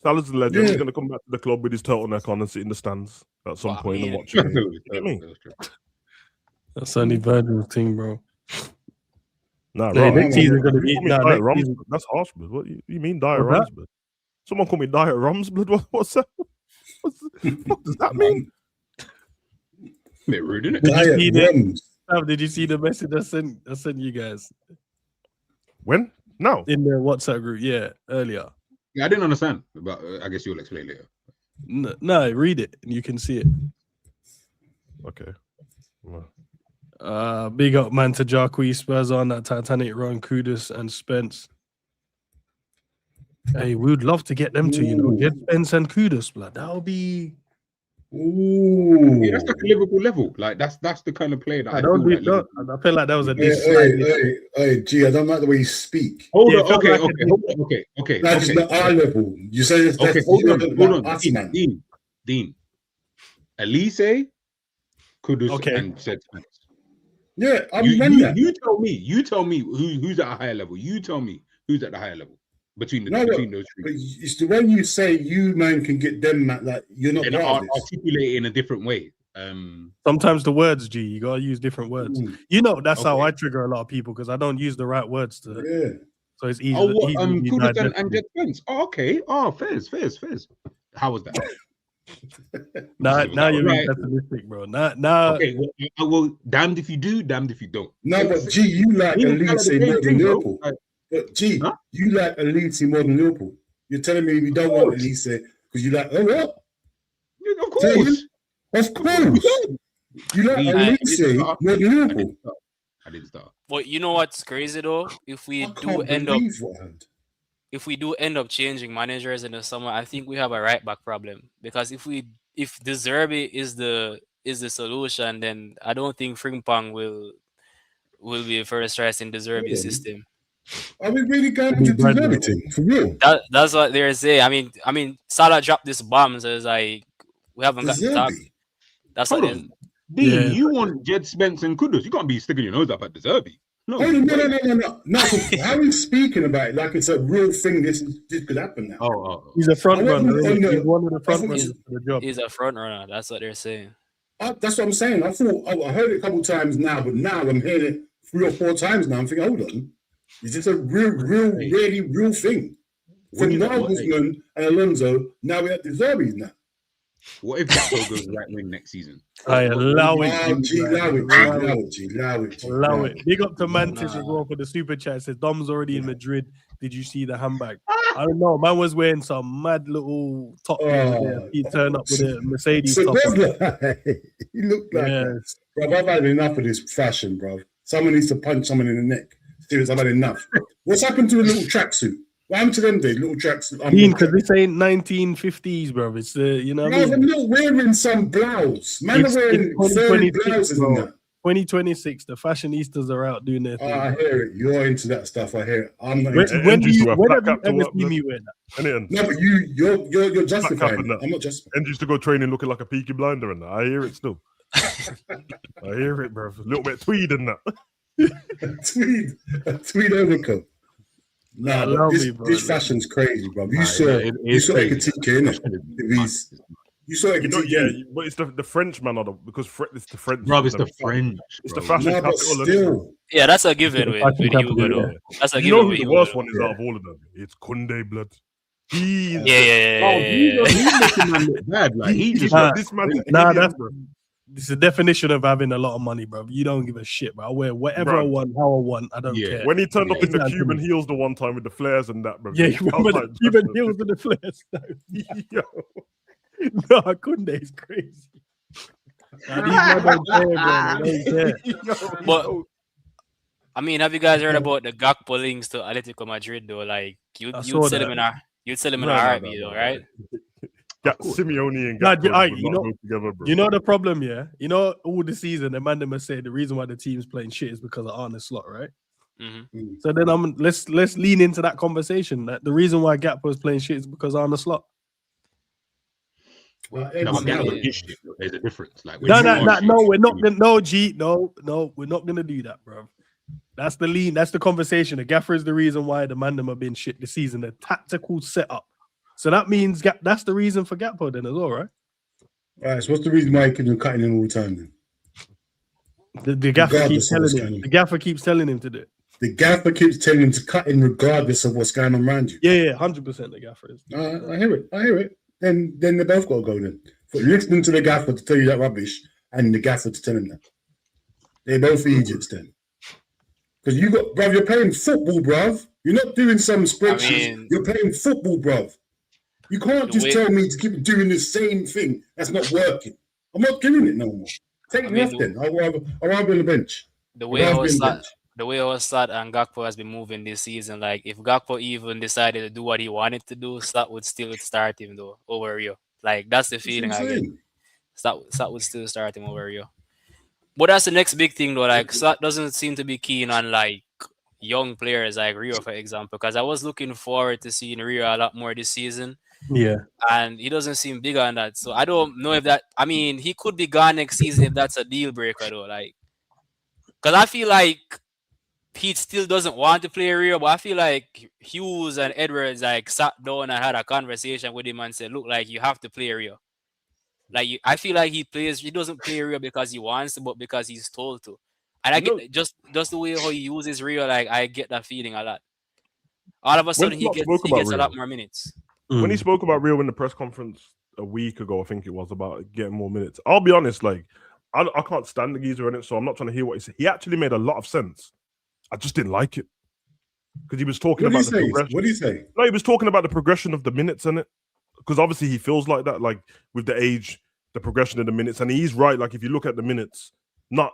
Salah's the legend. He's going to come back to the club with his turtleneck on and sit in the stands at some point and watch it. That's only Virgil's thing, bro. Nah, yeah, right. next season gonna be That's harsh, blood. What you mean, diet Rums blood? Someone call me diet Rums blood. What's that? What does that mean? A bit rude, isn't it? Did you see the message I sent you guys? When? No. In the WhatsApp group, yeah, earlier. Yeah, I didn't understand, but I guess you'll explain later. No, read it and you can see it. Okay. Big up man to Jacques, Spurs on that Titanic run, Kudus and Spence. Hey, we would love to get them to, get Spence and Kudus, blood. That'll be. Ooh. Yeah, that's like a Liverpool level. Like that's the kind of play that I feel like that was a Hey, G, I don't like the way you speak. Hold on, okay. That's not our level. You say that's hold on. Dean. Elise, Kudus, and said Spence. Yeah, I remember that. You tell me who's at a higher level. You tell me who's at the higher level between those three. It's the way you say you man can get them, like you're not articulate in a different way. Sometimes the words, G, you gotta use different words. That's how I trigger a lot of people because I don't use the right words to. Yeah. So it's easy. Kudus and Jet Spence. Oh, okay. Oh, fairs. How was that? Now you're being pessimistic, bro. Now. Okay, well, damned if you do, damned if you don't. No, but G, you like Elise more than Liverpool. But G, you like Elise more than Liverpool. You're telling me we don't want Elise because you like what? Of course. You like Elise more than Liverpool. I didn't start. But you know what's crazy though? If we do end up changing managers in the summer, I think we have a right back problem. Because if De Zerbi is the solution, then I don't think Frimpong will be a first choice in De Zerbi's system. Are we really going to do everything for real? That's what they're saying. I mean, Salah dropped this bomb, so it's like we haven't got to talk. That's what it is. Dean, you want Jed Spence and Kudus? You can't be sticking your nose up at De Zerbi. No. How are you speaking about it like it's a real thing? This could happen now. He's a front runner. He's one of the front runners for the job. He's a front runner. That's what they're saying. That's what I'm saying. I heard it a couple times now, but now I'm hearing it 3 or 4 times now. I'm thinking, hold on, is this a really real thing? From Nagelsmann and Alonso, now we're at De Zerbi now. What if Gakpo goes right wing next season? I allow it. Allow it. Big up to Mantis as well for the super chat. Says Dom's already in Madrid. Did you see the handbag? I don't know. Man was wearing some mad little top. He turned up with a Mercedes top. He looked like that. Bro, I've had enough of this fashion, bro. Someone needs to punch someone in the neck. Seriously, I've had enough. What's happened to the little tracksuit? What happened to them days? Little tracks. Because this ain't 1950s, bro. It's I'm not wearing some blouse. Man, are wearing 30 blouses in that. 2026, the fashionistas are out doing their thing. I hear it. You're into that stuff. I hear it. I'm not. When have you ever seen me wear that? No, but you're justifying it. I'm not justifying. Endz used to go training looking like a Peaky Blinder and that. I hear it still. I hear it, bro. A little bit tweed in that. tweed overcoat. Nah, but Allow me, bro. this fashion's crazy, bro. You Nah, saw it is crazy. Ekatike, innit? You saw Ekatike. Yeah, but it's the French man, because it's the French. Bro, it's the French. It's the bro. fashion Nah, but capital. still. Yeah, that's a given with Hugo, though. That's a You know given who with the Hugo. worst though. one is out of all of them? It's Kunde blood. He is Yeah. He's making man look bad. Like he just this man. This is the definition of having a lot of money, bro. You don't give a shit, bro. I wear whatever I want, how I want. I don't care. When he turned up in the Exactly. Cuban heels the one time with the flares and that, bro. Yeah, you remember the Cuban heels with the flares? Yo. No, Kunde is crazy. Nah, these men don't care, bro. They don't care. But I mean, have you guys heard about the Gakpo links to Atletico Madrid though? Like you'd saw sell him in a heartbeat, though, right? Got Simeone and Nah, Gakpo you know, together, bro. You know the problem, yeah. You know, all the season, the man them say the reason why the team's playing shit is because of Arne Slot, right? Mm-hmm. So then let's lean into that conversation. That the reason why Gakpo is playing shit is because Arne Slot. Well, No, but Gakpo is shit, bro. There's a difference. Like No, we're not gonna. No, G, no, we're not gonna do that, bro. That's the lean. That's the conversation. The gaffer is the reason why the man them have been shit this season. The tactical setup. So that means that's the reason for Gakpo then as well, right? All right. So what's the reason why you're cutting him all the time then? The gaffer Regardless keeps of telling what's him. going on. The gaffer keeps telling him to do it. The gaffer keeps telling him to cut in regardless of what's going on around you. Yeah, 100% the gaffer is. I hear it. Then they both got to go then. For listening to the gaffer to tell you that rubbish and the gaffer to tell him that. They're both idiots then. Because you're playing football, bruv. You're not doing some spreadsheets. You're playing football, bruv. You can't just tell me to keep doing the same thing that's not working. I'm not doing it no more. Take me off then. I'll rather be on the bench. The way Slot and Gakpo has been moving this season, like if Gakpo even decided to do what he wanted to do, Slot would still start him though over Rio. Like that's the feeling I get. Slot would still start him over Rio. But that's the next big thing though. Like Slot doesn't seem to be keen on like young players like Rio, for example, because I was looking forward to seeing Rio a lot more this season. Yeah. And he doesn't seem big on that. So I don't know if that, I mean, he could be gone next season if that's a deal breaker though. Like, because I feel like he still doesn't want to play Rio, but I feel like Hughes and Edwards like sat down and had a conversation with him and said, look, like you have to play Rio. Like I feel like he doesn't play Rio because he wants to, but because he's told to. And I get just the way how he uses Rio, like I get that feeling a lot. All of a sudden he gets a lot more minutes. When he spoke about Rio in the press conference a week ago, I think it was, about getting more minutes. I'll be honest, like I can't stand the geezer in it, so I'm not trying to hear what he said. He actually made a lot of sense. I just didn't like it because he was talking about the progression. What did he say? No, he was talking about the progression of the minutes in it, because obviously he feels like that, like with the age, the progression of the minutes, and he's right. Like if you look at the minutes, not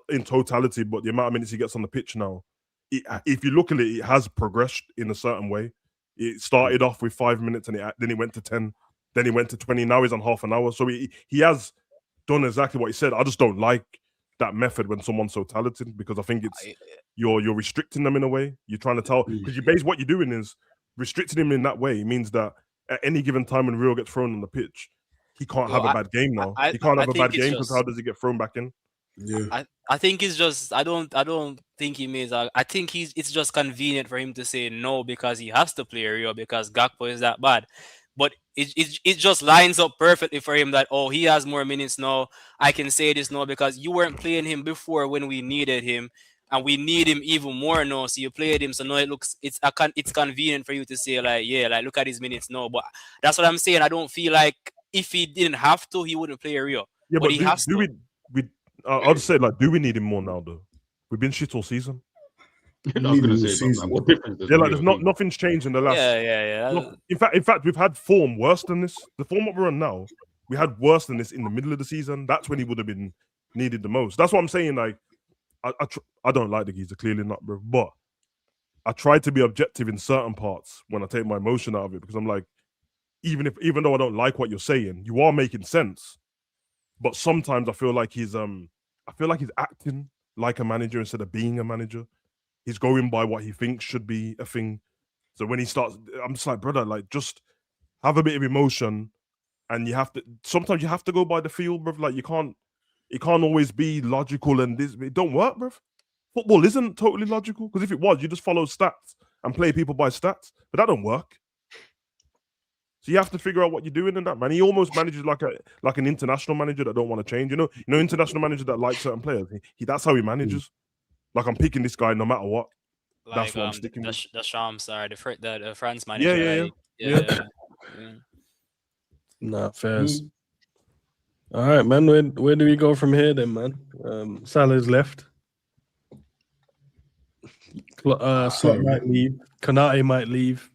in totality, but the amount of minutes he gets on the pitch now, if you look at it, it has progressed in a certain way. It started off with 5 minutes, and then he went to 10, then he went to 20. Now he's on half an hour, so he has done exactly what he said. I just don't like that method when someone's so talented, because I think it's you're restricting them in a way. You're trying to tell, because what you're doing is restricting him in that way. It means that at any given time when Rio gets thrown on the pitch, he can't have a bad game now. He can't have a bad game because how does he get thrown back in? Yeah. I think it's just I don't think he means I think it's just convenient for him to say no because he has to play Rio because Gakpo is that bad. But it just lines up perfectly for him that he has more minutes now. I can say this now because you weren't playing him before when we needed him, and we need him even more now. So you played him, so now it's convenient for you to say like look at his minutes now. But that's what I'm saying. I don't feel like if he didn't have to, he wouldn't play Rio. Yeah, but he has to. I'll just say, like, do we need him more now, though? We've been shit all season. I was going to say, what difference does there's nothing's changed in the last. Yeah. In fact, we've had form worse than this. The form that we're on now, we had worse than this in the middle of the season. That's when he would have been needed the most. That's what I'm saying. Like, I don't like the geezer, clearly not, bro. But I try to be objective in certain parts when I take my emotion out of it, because I'm like, even though I don't like what you're saying, you are making sense. But sometimes I feel like he's acting like a manager instead of being a manager. He's going by what he thinks should be a thing. So when he starts, I'm just like, brother, like just have a bit of emotion, and sometimes you have to go by the feel, bro. Like it can't always be logical, and it don't work, bro. Football isn't totally logical, because if it was, you just follow stats and play people by stats, but that don't work. So you have to figure out what you're doing in that, man. He almost manages like an international manager that don't want to change. You know, international manager that like certain players. That's how he manages. Like, I'm picking this guy no matter what. Like, that's what I'm sticking with. The Shams, the France manager. Yeah. Nah, fairs. All right, man. Where do we go from here then, man? Salah's left. Slot might leave. Konate might leave.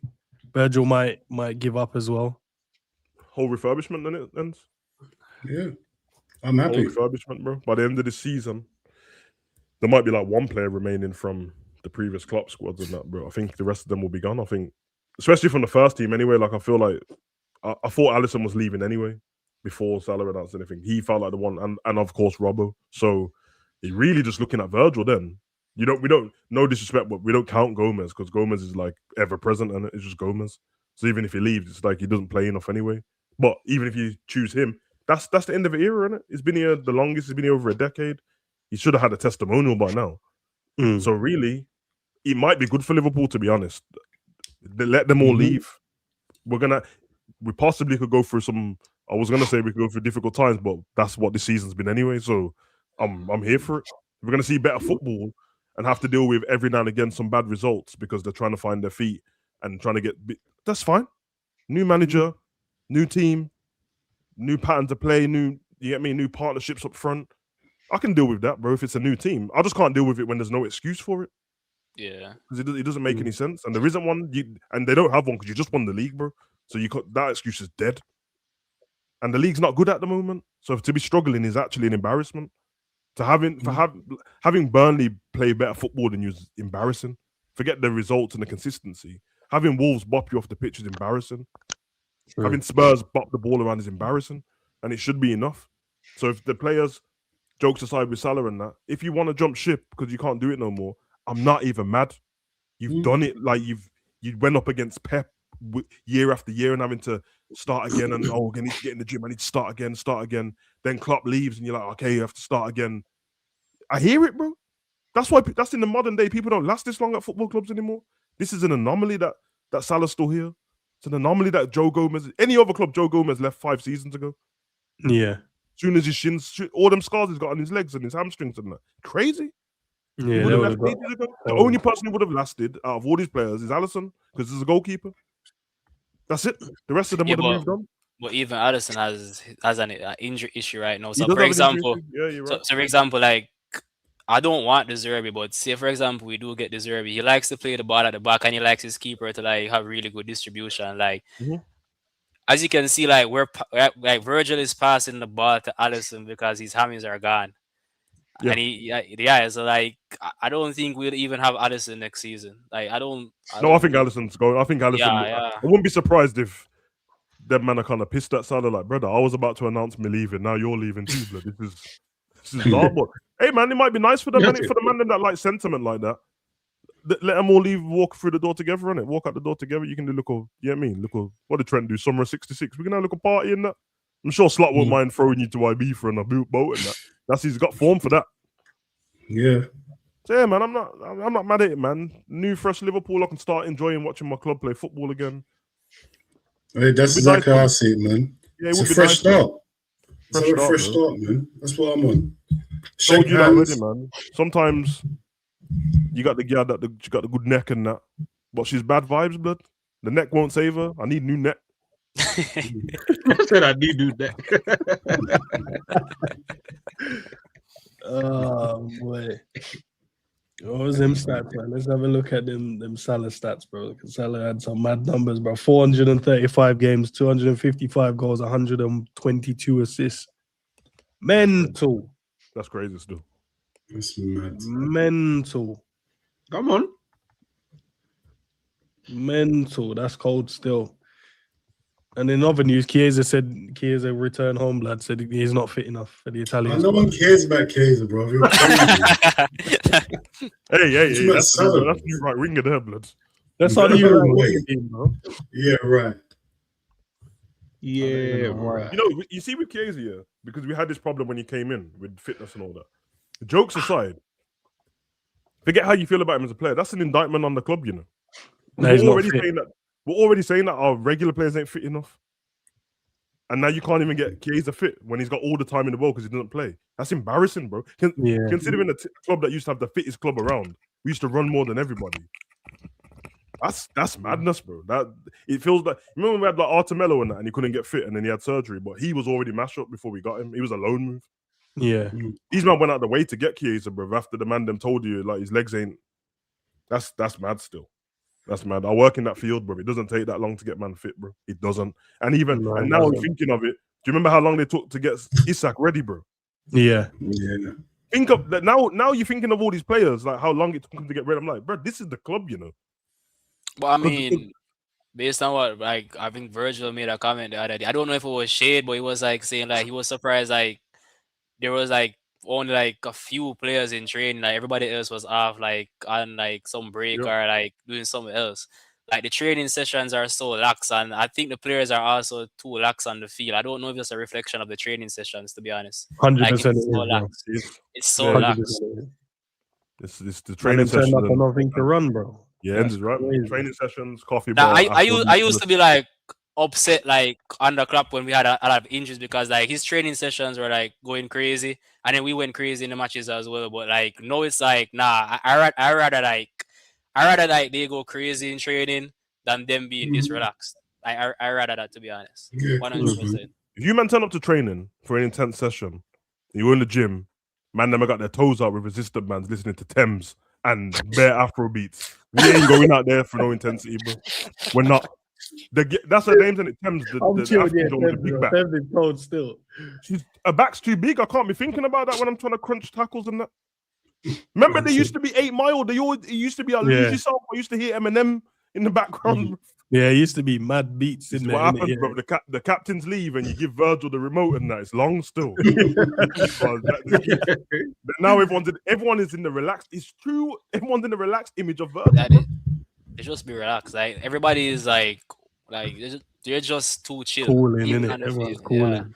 Virgil might give up as well. Whole refurbishment, then it ends. Yeah, I'm happy. Whole refurbishment, bro. By the end of the season, there might be like one player remaining from the previous Klopp squads and that, bro. I think the rest of them will be gone. I think, especially from the first team anyway. Like, I feel like I thought Alisson was leaving anyway before Salah announced anything. He felt like the one, and of course Robbo. So he's really just looking at Virgil then. We don't, no disrespect, but we don't count Gomez because Gomez is like ever present and it's just Gomez. So even if he leaves, it's like he doesn't play enough anyway. But even if you choose him, that's the end of the era, isn't it? He's been here the longest. He's been here over a decade. He should have had a testimonial by now. So really, it might be good for Liverpool, to be honest. Let them all leave. We possibly could go through some. I was gonna say we could go through difficult times, but that's what this season's been anyway. So I'm here for it. We're gonna see better football and have to deal with every now and again some bad results because they're trying to find their feet and trying to get. That's fine. New manager, new team, new pattern to play, you get me? New partnerships up front. I can deal with that, bro. If it's a new team, I just can't deal with it when there's no excuse for it. Yeah, because it doesn't make any sense, and there isn't one. And they don't have one because you just won the league, bro. So that excuse is dead, and the league's not good at the moment. So to be struggling is actually an embarrassment. Having Burnley play better football than you is embarrassing. Forget the results and the consistency. Having Wolves bop you off the pitch is embarrassing. Sure. Having Spurs bop the ball around is embarrassing, and it should be enough. So if the players, jokes aside with Salah and that, if you want to jump ship because you can't do it no more, I'm not even mad. You've done it. Like you went up against Pep year after year and having to start again and I need to get in the gym. I need to start again. Then Klopp leaves and you're like, okay, you have to start again. I hear it, bro. That's in the modern day. People don't last this long at football clubs anymore. This is an anomaly that Salah's still here. It's an anomaly that Joe Gomez, any other club, Joe Gomez left 5 seasons ago. Yeah. As soon as his shins, all them scars he's got on his legs and his hamstrings and that. Crazy. Yeah. The only person who would have lasted out of all these players is Alisson because he's a goalkeeper. That's it. The rest of them would have moved on. But even Alisson has an injury issue right now. So for example, for example, like I don't want De Zerbi, but say for example we do get De Zerbi. He likes to play the ball at the back and he likes his keeper to like have really good distribution. Like as you can see, like Virgil is passing the ball to Alisson because his hammies are gone. Yeah. And so like I don't think we'll even have Alisson next season. Like I think Alisson's going. I think Alisson. I wouldn't be surprised if that man are kind of pissed at Salah. Like, brother, I was about to announce me leaving. Now you're leaving too, blood. This is dark. But hey, man, it might be nice for them, for the man that like sentiment like that. Let them all leave, walk through the door together, innit? Walk out the door together. You can do what did Trent do? Summer of '66. We can have a little party in that. I'm sure Slot won't mind throwing you to Ibiza and a boat and that. He's got form for that. Yeah. So yeah, man, I'm not mad at it, man. New fresh Liverpool, I can start enjoying watching my club play football again. Hey, that's exactly how I see it, man. Yeah, it's a fresh start. Fresh start, man. That's what I'm on. Told you that already, man. Sometimes you got the girl that she got the good neck and that, but she's bad vibes, blood. The neck won't save her. I need new neck. I said I need new neck. Oh boy. What was them stats, man? Let's have a look at them Salah stats, bro. Because Salah had some mad numbers, bro. 435 games, 255 goals, 122 assists. Mental. That's crazy still. That's mad. Mental. Come on. Mental. That's cold still. And in other news, Chiesa returned home, lad. Said he's not fit enough for the Italian. No one cares about Chiesa, bro. Hey, that's you right winger there, blood. That's on you right winger, bro. Yeah, right. Yeah, right. You know, you see with Chiesa, because we had this problem when he came in with fitness and all that. Jokes aside, forget how you feel about him as a player. That's an indictment on the club, you know. No, he's we're not already fit. saying that. We're already saying that our regular players ain't fit enough. And now you can't even get Chiesa fit when he's got all the time in the world because he doesn't play. That's embarrassing, bro. Yeah. Considering the club that used to have the fittest club around, we used to run more than everybody. That's madness, bro. That it feels like, remember when we had like Artemelo and that, and he couldn't get fit, and then he had surgery, but he was already mashed up before we got him. He was a loan move. Yeah. These man went out the way to get Chiesa, bro. After the man them told you like his legs ain't. That's mad still. That's mad. I work in that field, bro. It doesn't take that long to get man fit, bro. It doesn't. And even No, and it now doesn't. thinking of it, do you remember how long they took to get Isak ready, bro? Yeah. Yeah. Think of that now. Now you're thinking of all these players, like how long it took them to get ready. I'm like, bro, this is the club, you know. But I mean, based on what, like, I think Virgil made a comment the other day. I don't know if it was shade, but he was like saying like he was surprised like there was like only like a few players in training, like everybody else was off like on like some break Yep. or like doing something else. Like the training sessions are so lax, and I think the players are also too lax on the field. I don't know if it's a reflection of the training sessions, to be honest. 100% Like it it's is, so bro. lax. It's so Yeah. 100% lax. it is. It's the Man, training them turn sessions. up and And, nothing to run, bro. yeah, That's Endz is right. crazy. Training sessions, coffee Now, bar. I used to be like upset like under Klopp when we had a lot of injuries because like his training sessions were like going crazy, and then we went crazy in the matches as well. But like no, it's like nah. I rather like they go crazy in training than them being this relaxed. I rather that, to be honest. Yeah, 100%. If you man turn up to training for an intense session, you're in the gym, man, them got their toes out with resistant bands listening to Thames and bare Afro beats. We ain't going out there for no intensity, bro. We're not. That's her name's and it Thames. I'm The chilled, African yeah, girl with the big back. Thames is cold still. Her back's too big. I can't be thinking about that when I'm trying to crunch tackles and that. Remember, they used to be 8 Mile. It used to be a Yeah. Luigi song. I used to hear Eminem in the background. Yeah, it used to be mad beats This in is there. what innit? happens, Yeah. bro. The captains leave and you give Virgil the remote and that. It's long still. But now everyone is in the relaxed. It's true. Everyone's in the relaxed image of Virgil. That is, they just be relaxed. Like everybody is like they're just too chill. Cooling, even innit? on the Everyone's field. Yeah. cooling.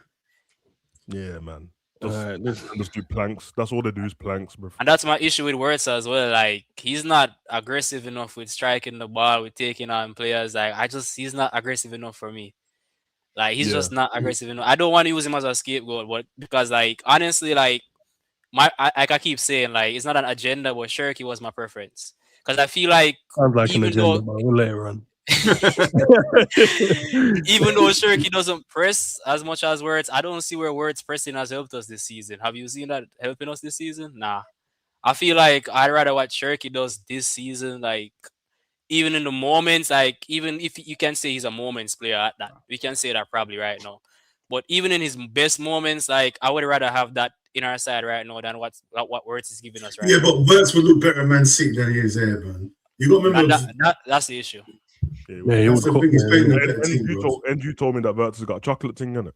Yeah, man. Alright, Just do planks. That's all they do is planks, bro. And that's my issue with Wirtz as well. Like he's not aggressive enough with striking the ball, with taking on players. Like he's not aggressive enough for me. Like he's just not aggressive enough. I don't want to use him as a scapegoat, but because like honestly, like I keep saying like it's not an agenda, but Shirky was my preference. Because I feel like sounds like an even agenda, though but we'll let it run. even though Shirky doesn't press as much as Wirtz, I don't see where Wirtz pressing has helped us this season. Have you seen that helping us this season? Nah. I feel like I'd rather what Shirky does this season, like even in the moments, like even if you can say he's a moments player at that, we can say that probably right now. But even in his best moments, like I would rather have that in our side right now than what Wirtz is giving us right Yeah, now. but Wirtz will look better in Man City than he is there, man. You got to remember That's the issue. Yeah, he that's would the cook, biggest pain in man. the better team, bro. And you told me that Virtus has got a chocolate thing in it.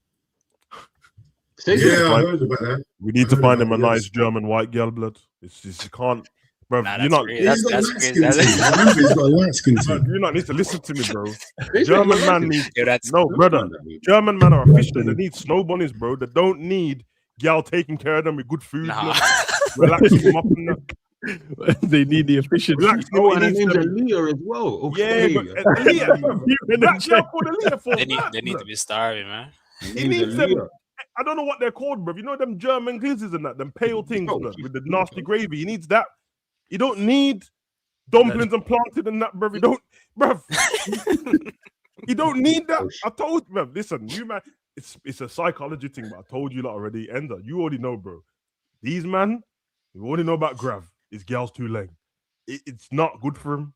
Yeah, I heard about that. We need to I heard find him a about it, nice yes. German white girl blood. It's just you can't, bro. Nah, you're that's not. crazy. He's got That's light crazy. skin team. Remember, he's got a light skin Bro, team. you not need to listen to me, bro. They German say man you're needs Yeah, that's no brother. German man are official. They need snow bunnies, bro. They don't need gal taking care of them with good food. nah. blood. Relaxing them up and that. They need the efficiency. Relax. Oh, and He her needs name's them- Aaliyah as well. Yeah, Okay. but Aaliyah, that girl called Aaliyah for they that, need blood. to be starving, man. Her He name's needs them. Aaliyah. I don't know what they're called, bro. You know them German glizzes and that, them pale things, Oh, blood, she's- with the nasty gravy. He needs that. You don't need dumplings and planted and that, bro. You don't, bro. You don't need that. I told you, bro. Listen, you man, it's a psychology thing, but I told you that already. Ender, you already know, bro. These man, you already know about Grav. His girl's too lame. It's not good for him.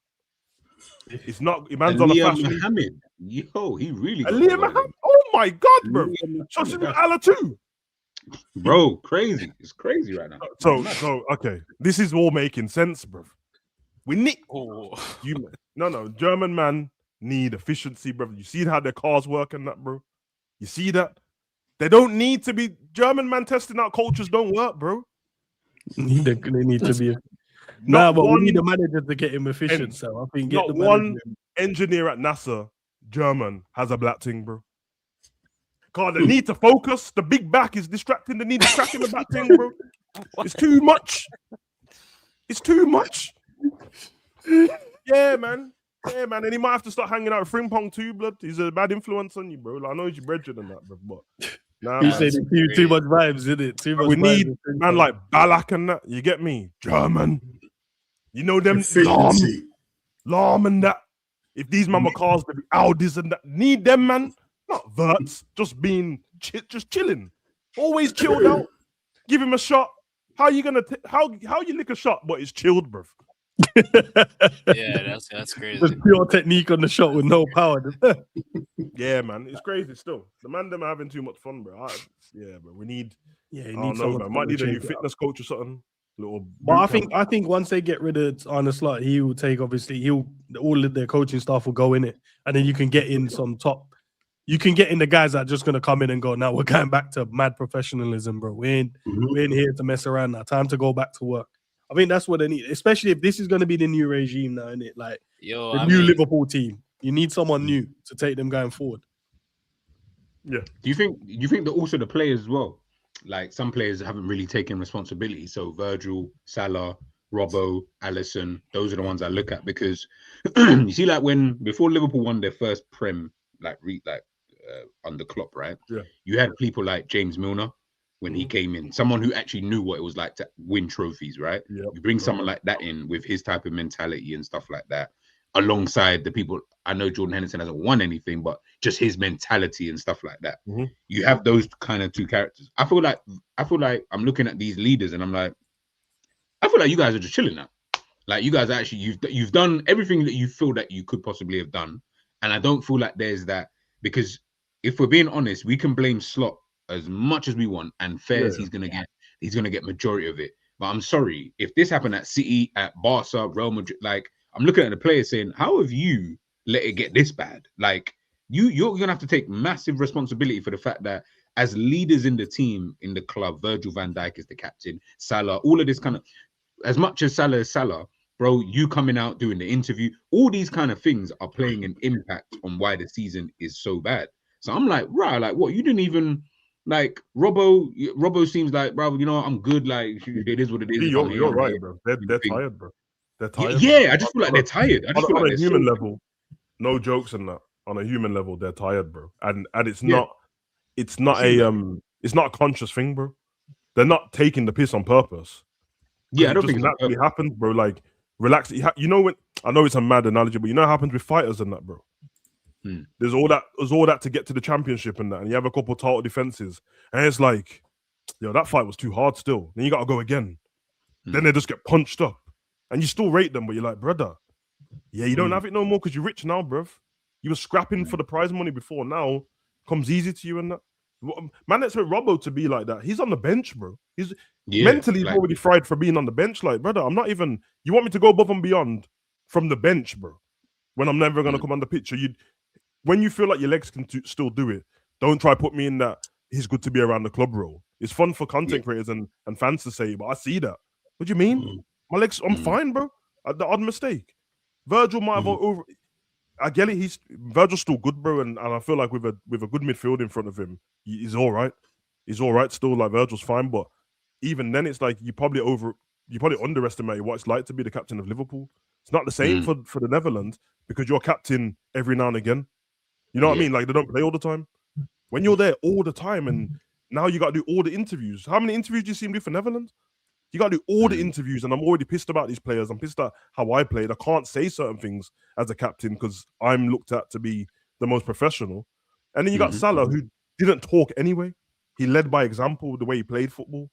It's not. Man's on a Aaliyah fashion. Muhammad. Yo, he really got Aaliyah the Muhammad. wedding. Oh my god, bro. Aaliyah Muhammad, So she's with that's- Allah too. Bro, crazy. It's crazy right now. So okay, this is all making sense, bro. We need Oh, no German man need efficiency, bro. You see how their cars work and that, bro. You see that they don't need to be German man testing out cultures don't work, bro. They need to be. Not But one, we need the manager to get him efficient. and So I think get not the one manager. engineer at NASA, German, has a black thing, bro. God, they need to focus. The big back is distracting. They need to crack in the back thing, bro. It's too much. It's too much. Yeah, man. Yeah, man, and he might have to start hanging out with Frimpong too, blood. He's a bad influence on you, bro. Like, I know he's your brethren and that, bro, but nah, You man. said too much vibes, isn't it? Too much. We vibes need in man like Balak and that. You get me? German. You know them Efficiency. Lam and that. If these mama cars, the Audis and that, need them, man. Not verts, just being just chilling. Always chilled out. Give him a shot. How you gonna how you lick a shot, but it's chilled, bro? Yeah, that's crazy. Just pure technique on the shot with no power. Yeah, man, it's crazy still. The man them are having too much fun, bro. Bro. We need. Yeah, I you don't need know, someone. man. to Might need a change new it up. fitness coach or something. Little. But boot I camp. think once they get rid of Arne Slot, he will take obviously all of their coaching staff will go in it, and then you can get in some top. You can get in the guys that are just gonna come in and go. Now we're going back to mad professionalism, bro. We ain't here to mess around now. Time to go back to work. I think that's what they need, especially if this is gonna be the new regime now, innit? Like the new Liverpool team. You need someone new to take them going forward. Yeah. Do you think that also the players as well? Like some players haven't really taken responsibility. So Virgil, Salah, Robbo, Alisson, those are the ones I look at because you see, like before Liverpool won their first Prem, under Klopp, right? Yeah. You had people like James Milner when he came in, someone who actually knew what it was like to win trophies, right? Yeah. You bring someone like that in with his type of mentality and stuff like that, alongside the people. I know Jordan Henderson hasn't won anything, but just his mentality and stuff like that. Mm-hmm. You have those kind of two characters. I feel like I'm looking at these leaders and I'm like, I feel like you guys are just chilling now. Like you guys actually, you've done everything that you feel that you could possibly have done, and I don't feel like there's that, because if we're being honest, we can blame Slot as much as we want, and Fairs he's gonna get majority of it. But I'm sorry, if this happened at City, at Barca, Real Madrid, like I'm looking at the players saying, how have you let it get this bad? Like you're gonna have to take massive responsibility for the fact that as leaders in the team, in the club, Virgil van Dijk is the captain, Salah, all of this kind of, as much as Salah is Salah, bro, you coming out doing the interview, all these kind of things are playing an impact on why the season is so bad. So I'm like, right, like what? You didn't even like Robbo seems like, bro, you know, I'm good. Like it is what it is. You're right, bro. They're tired, bro. They're tired. Yeah, I just feel like they're tired. I just feel like on a human level, no jokes on that. On a human level, they're tired, bro. And it's not a conscious thing, bro. They're not taking the piss on purpose. Yeah, I don't it think just it's naturally happens, bro. Like relax. You know when I know it's a mad analogy, but you know what happens with fighters and that, bro. There's all that to get to the championship and that, and you have a couple of title defenses, and it's like, yo, that fight was too hard still. Then you gotta go again. Then they just get punched up, and you still rate them, but you're like, brother, yeah, you don't have it no more because you're rich now, bruv. You were scrapping for the prize money before. Now comes easy to you and that. Man, expect Robbo to be like that. He's on the bench, bro. He's mentally like, already fried for being on the bench. Like, brother, I'm not even. You want me to go above and beyond from the bench, bro? When I'm never gonna come on the picture, when you feel like your legs can still do it, don't try put me in that he's good to be around the club role. It's fun for content creators and fans to say, but I see that. What do you mean? My legs, I'm fine, bro. The odd mistake. Virgil might have over. I get it. Virgil's still good, bro, and I feel like with a good midfield in front of him, he's all right. He's all right still. Like Virgil's fine, but even then, it's like you probably underestimate what it's like to be the captain of Liverpool. It's not the same for the Netherlands because you're captain every now and again. You know what I mean? Like they don't play all the time. When you're there all the time, and now you got to do all the interviews. How many interviews do you see him do for Netherlands? You got to do all the interviews, and I'm already pissed about these players. I'm pissed at how I played. I can't say certain things as a captain because I'm looked at to be the most professional. And then you got Salah, who didn't talk anyway. He led by example the way he played football.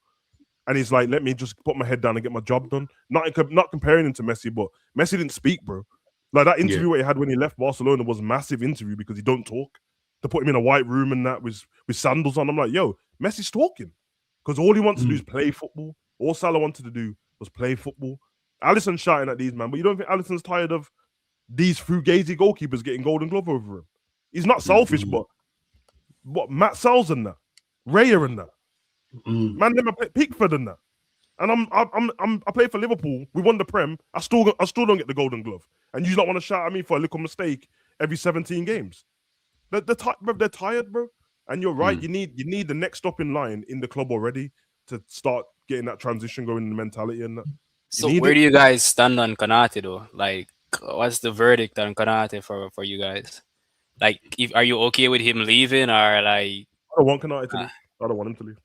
And he's like, let me just put my head down and get my job done. Not comparing him to Messi, but Messi didn't speak, bro. Like that interview he had when he left Barcelona was a massive interview because he don't talk. To put him in a white room and that with sandals on, I'm like, yo, Messi's talking. Because all he wants to do is play football. All Salah wanted to do was play football. Alisson shouting at these, man, but you don't think Alisson's tired of these fugazi goalkeepers getting Golden Glove over him? He's not selfish, but what Matt Sells and that, Raya and that, man, them Pickford and that, and I play for Liverpool. We won the Prem. I still don't get the Golden Glove, and you don't want to shout at me for a little mistake every 17 games. They're tired, bro. And you're right. You need the next stop in line in the club already to start getting that transition going in the mentality and that. So where do you guys stand on Konate though? Like, what's the verdict on Konate for you guys? Like, are you okay with him leaving, or like? I don't want Konate to leave. I don't want him to leave.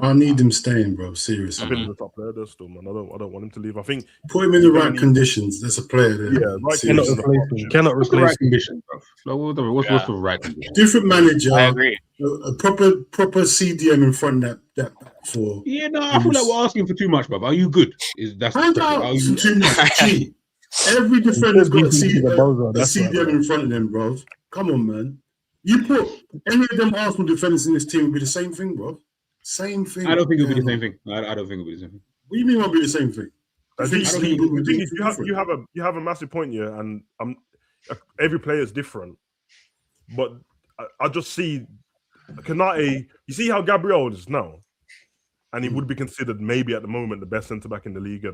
I need him staying, bro. Seriously. I think he's a top player there still, man. I don't want him to leave. I think put him in the right conditions. There's a player there. Yeah, right. Cannot What's the replace right condition, bro? What's the right condition? Different manager. I agree. A proper CDM in front of that for. Yeah, no, I feel like we're asking for too much, bro. Are you good? That's too much. Gee, every defender's got a CDM in front of them, bro. Come on, man. You put any of them Arsenal defenders in this team, would be the same thing, bro. Same thing. I don't think it'll be the same thing. I don't think it'll be the same thing. What do you mean won't be the same thing? You have a massive point here, and every player is different. But I just see Konate. You see how Gabriel is now, and he would be considered maybe at the moment the best centre back in the league,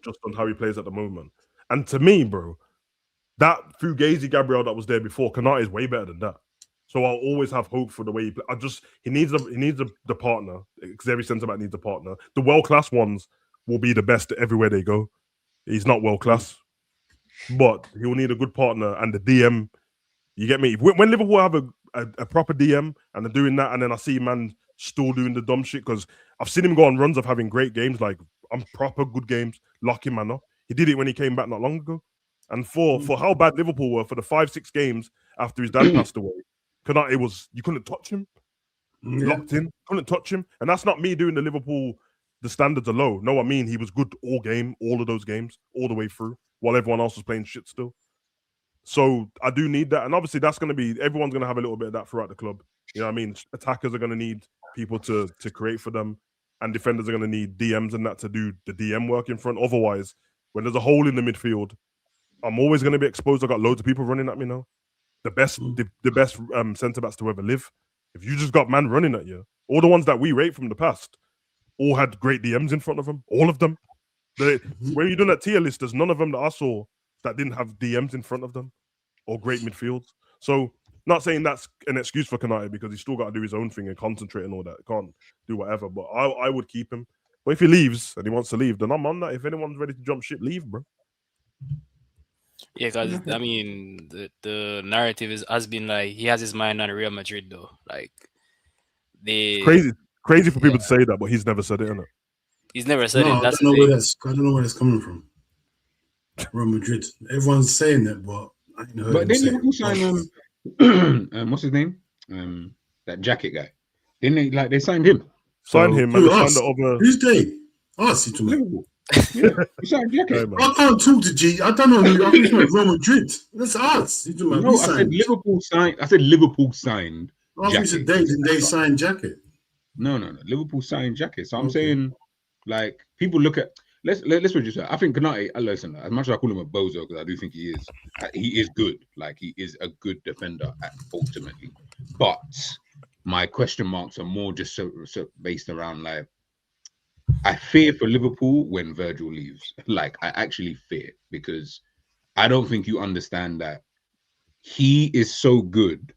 just on how he plays at the moment. And to me, bro, that Fugazi Gabriel that was there before, Konate is way better than that. So I'll always have hope for the way he plays. He needs the partner, because every centre back needs a partner. The world class ones will be the best everywhere they go. He's not world class, but he will need a good partner and the DM. You get me? When Liverpool have a proper DM and they're doing that, and then I see man still doing the dumb shit, because I've seen him go on runs of having great games, like proper good games, locking man up. He did it when he came back not long ago. And for how bad Liverpool were for the 5-6 games after his dad passed away, Konate you couldn't touch him. Locked in, couldn't touch him. And that's not me doing the standards are low. No, I mean he was good all game, all of those games, all the way through, while everyone else was playing shit still. So I do need that. And obviously that's everyone's gonna have a little bit of that throughout the club. You know what I mean? Attackers are gonna need people to create for them, and defenders are gonna need DMs and that to do the DM work in front. Otherwise, when there's a hole in the midfield, I'm always gonna be exposed. I got loads of people running at me now. The best centre backs to ever live. If you just got man running at you, all the ones that we rate from the past, all had great DMs in front of them. All of them. When you're doing that tier list, there's none of them that I saw that didn't have DMs in front of them or great midfields. So, not saying that's an excuse for Konate, because he's still got to do his own thing and concentrate and all that. Can't do whatever. But I would keep him. But if he leaves and he wants to leave, then I'm on that. If anyone's ready to jump ship, leave, bro. Yeah, because I mean, the narrative has been like he has his mind on Real Madrid though. Like crazy for people to say that, but he's never said it, innit? He's never said it. I don't know where that's coming from. Real Madrid. Everyone's saying that, but I ain't heard. But then Liverpool signed what's his name? That jacket guy. Didn't they signed him? Signed him. Who's they? Us, you Liverpool. Yeah, you signed jacket. I can't talk to G. I don't know who. I'm talking Real Madrid. That's us. No, I said Liverpool signed. I said Liverpool signed. You said they signed jacket. No. Liverpool signed jacket. So I'm saying, like, people look at. Let's reduce that. I think Konate. Listen, as much as I call him a bozo, because I do think he is good. Like, he is a good defender ultimately. But my question marks are more just so based around, like, I fear for Liverpool when Virgil leaves. Like, I actually fear, because I don't think you understand that he is so good.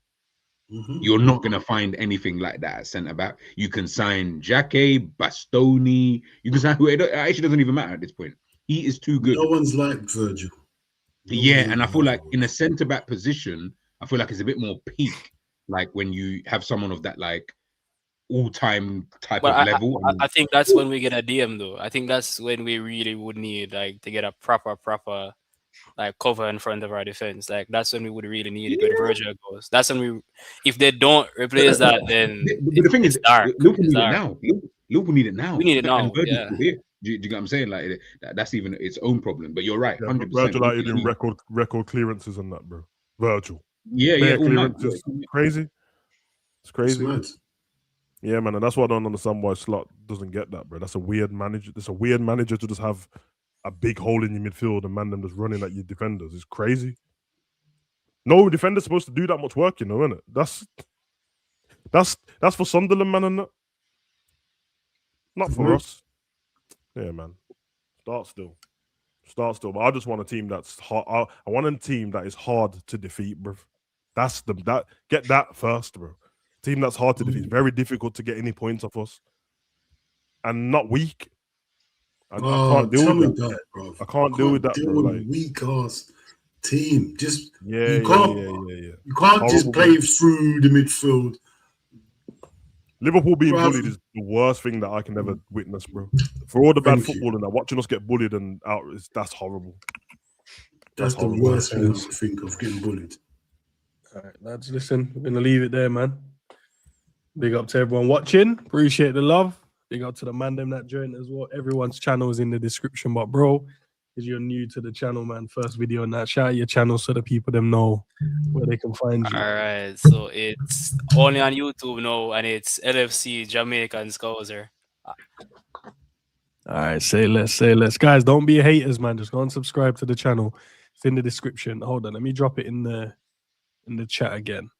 You're not going to find anything like that at centre back. You can sign Jake, Bastoni. You can sign whoever. It actually doesn't even matter at this point. He is too good. No one's like Virgil. And I feel like in a centre back position, I feel like it's a bit more peak. Like when you have someone of that, like, all-time type of level. I think that's when we get a DM though. I think that's when we really would need, like, to get a proper like cover in front of our defense. Like, that's when we would really need it when Virgil goes. That's when if they don't replace that, then the thing is dark. Liverpool need it now. Liverpool need it now. We need it now. Yeah. Do you get what I'm saying? Like, that's even its own problem. But you're right. 100%. Virgil out doing record clearances and that, bro. Virgil. Yeah. Clearances. Crazy. It's crazy. Yeah, man, and that's why I don't understand why Slot doesn't get that, bro. That's a weird manager. It's a weird manager to just have a big hole in your midfield and man them just running at your defenders. It's crazy. No defender's supposed to do that much work, you know, isn't it? That's for Sunderland, man, and that. Not for us. Yeah, man. Start still. But I just want a team that's hard. I want a team that is hard to defeat, bro. Get that first, bro. Team that's hard to defeat. It's very difficult to get any points off us. And not weak. I can't deal with that, bro. I can't deal with that, deal bro. with Like, a weak ass team. Just yeah, you can't. You can't just play through the midfield. Liverpool being Bruv. bullied is the worst thing that I can ever witness, bro. For all the bad Thank you. football and that, watching us get bullied and out, that's horrible. That's the horrible. worst thing I can think of, getting bullied. All right, lads, listen, we're gonna leave it there, man. Big up to everyone watching. Appreciate the love. Big up to the man them that joined as well. Everyone's channel is in the description. But bro, if you're new to the channel, man, first video on that, shout out your channel so the people them know where they can find you. All right, so it's only on YouTube now, and it's LFC Jamaican Scouser. All right, say less. Guys, don't be haters, man. Just go and subscribe to the channel. It's in the description. Hold on, let me drop it in the chat again.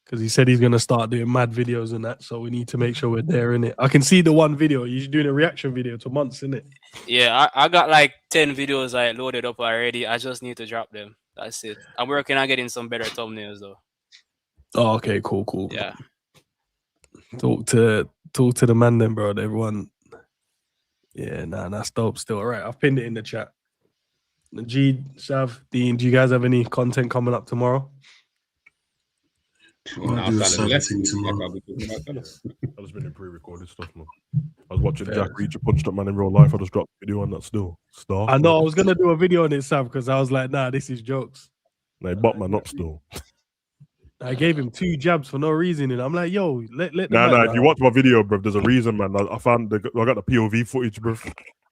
Because he said he's gonna start doing mad videos and that, so we need to make sure we're there in it. I can see the one video. You're doing a reaction video to months, isn't it? Yeah, I got like 10 videos I loaded up already. I just need to drop them. That's it. I'm working on getting some better thumbnails though. Oh, okay, cool. Yeah. Talk to the man then, bro. Everyone. Yeah, that's dope still. All right, I've pinned it in the chat. G, Sav, Dean, do you guys have any content coming up tomorrow? I'll do start something tomorrow. I've just been in pre-recorded stuff, man. I was watching Jack Reacher punched up man in real life. I just dropped a video on that still. Star. I know I was gonna do a video on it, Sav, because I was like, nah, this is jokes. Like, but man, up still. I gave him 2 jabs for no reason, and I'm like, yo, let the Nah, man if you watch my video, bro, there's a reason, man. I found I got the POV footage, bro.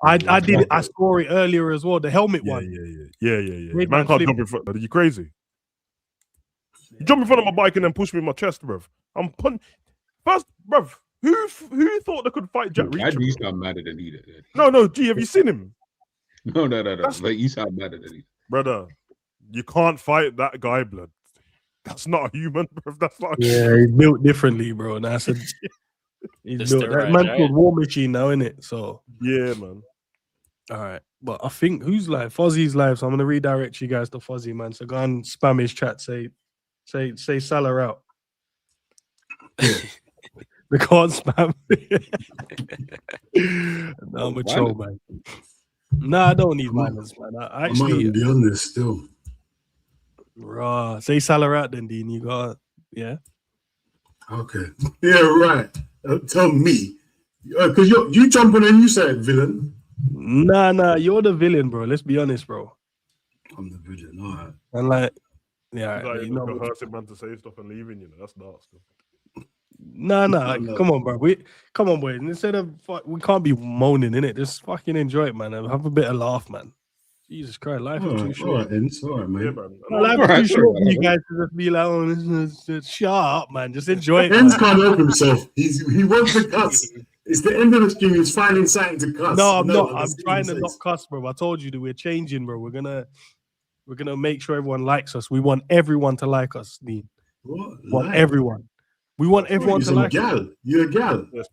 I did it. I saw it earlier as well. The helmet one. Yeah. Made Man man can't flip. jump in front. Are you crazy? You jump in front of my bike and then push me in my chest, bro. I'm first, bro. Who thought they could fight Jack Reacher? Why do you bro? sound madder than he did? No, G, have you seen him? No. But you sound madder than he. Brother, you can't fight that guy, blood. That's not a human, bro. That's not. Yeah, he's built differently, bro. And I said, he's Just built. the That right man's giant. called War Machine now, innit? So Yeah, man. all right, but I think who's live? Fozzie's live, so I'm gonna redirect you guys to Fozzie, man. So go and spam his chat. Say Salah out. They can't spam. No, I'm a troll, man. Nah, I don't need violence, man. I I might actually, even be on this still. raw. Say Salah out, then Dean. You got, yeah. Okay. Yeah, right. Tell me. Because you jump on and you said villain. Nah, you're the villain, bro. Let's be honest, bro. I'm the villain. All right. And like, yeah, Like, you know, coercing man to say stuff and leaving, you know, that's dark stuff. nah, like, come on, bro. Come on, boys. Instead of we can't be moaning in it. Just fucking enjoy it, man. Have a bit of laugh, man. Jesus Christ, life is too All short. right, Endz. All right, man. Yeah, man. Life All right, is too short sorry, for you guys to just be like, oh, just shut up, man. Just enjoy it. Man. Endz can't help himself. He wants to cuss. It's the end of the stream. He's finding something to cuss. No, I'm not. I'm that's what trying he to not says. cuss, bro. I told you that we're changing, bro. We're gonna make sure everyone likes us. We want everyone to like us, Dean. What? We want Like? everyone. We want everyone You're to like us. gal. You're a gal. You're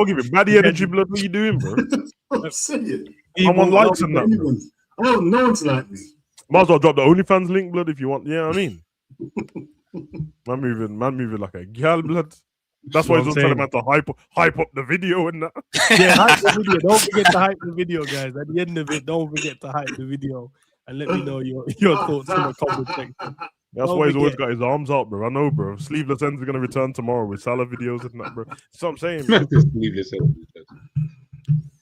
giving bad energy, blood. What are you doing, bro? I'm saying. I'm on likes and that, bro. Oh, no one's like me. Might as well drop the OnlyFans link, blood, if you want. Yeah, I mean. Man moving like a gal, blood. That's why he's just telling man to hype up the video and that. Yeah, hype the video. Don't forget to hype the video, guys. At the end of it, don't forget to hype the video and let me know your thoughts in the comment section. That's Don't why he's always forget. got his arms out, bro. I know, bro. Sleeveless Ends are gonna return tomorrow with Salah videos and that, bro. That's what I'm saying, man.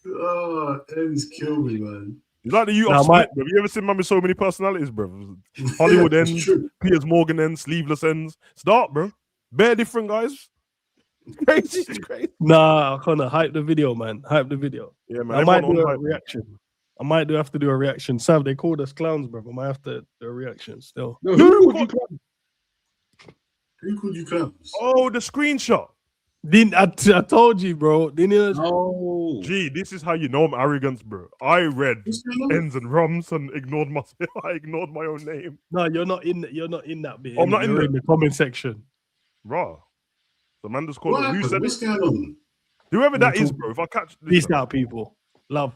Oh, Endz killed me, man. You like the youth Now, of Split, bro. Have you ever seen man with so many personalities, bro? Hollywood Yeah, it's Ends, true. Piers Morgan Ends, Sleeveless Ends. Start, bro. Bare different guys. It's crazy. Nah, I can't hype the video, man. Hype the video. Yeah, man. I might do everyone a on hype, man. reaction. I might have to do a reaction. Sav, they called us clowns, bro. I might have to do a reaction still. No, who would you call? Who called you clowns? Oh, the screenshot. Didn't I told you, bro? Didn't you? Oh, Gee, this is how you know I'm arrogance, bro. I read What's going on? Ends and Rums and ignored myself. I ignored my own name. No, you're not in. You're not in that bit. Oh, I'm not in You're there. in the comment section. Raw. The man just called What it. Who happened? said What's it? going on? Whoever that We'll is, talk- bro. If I catch this, Peace out, people. Love.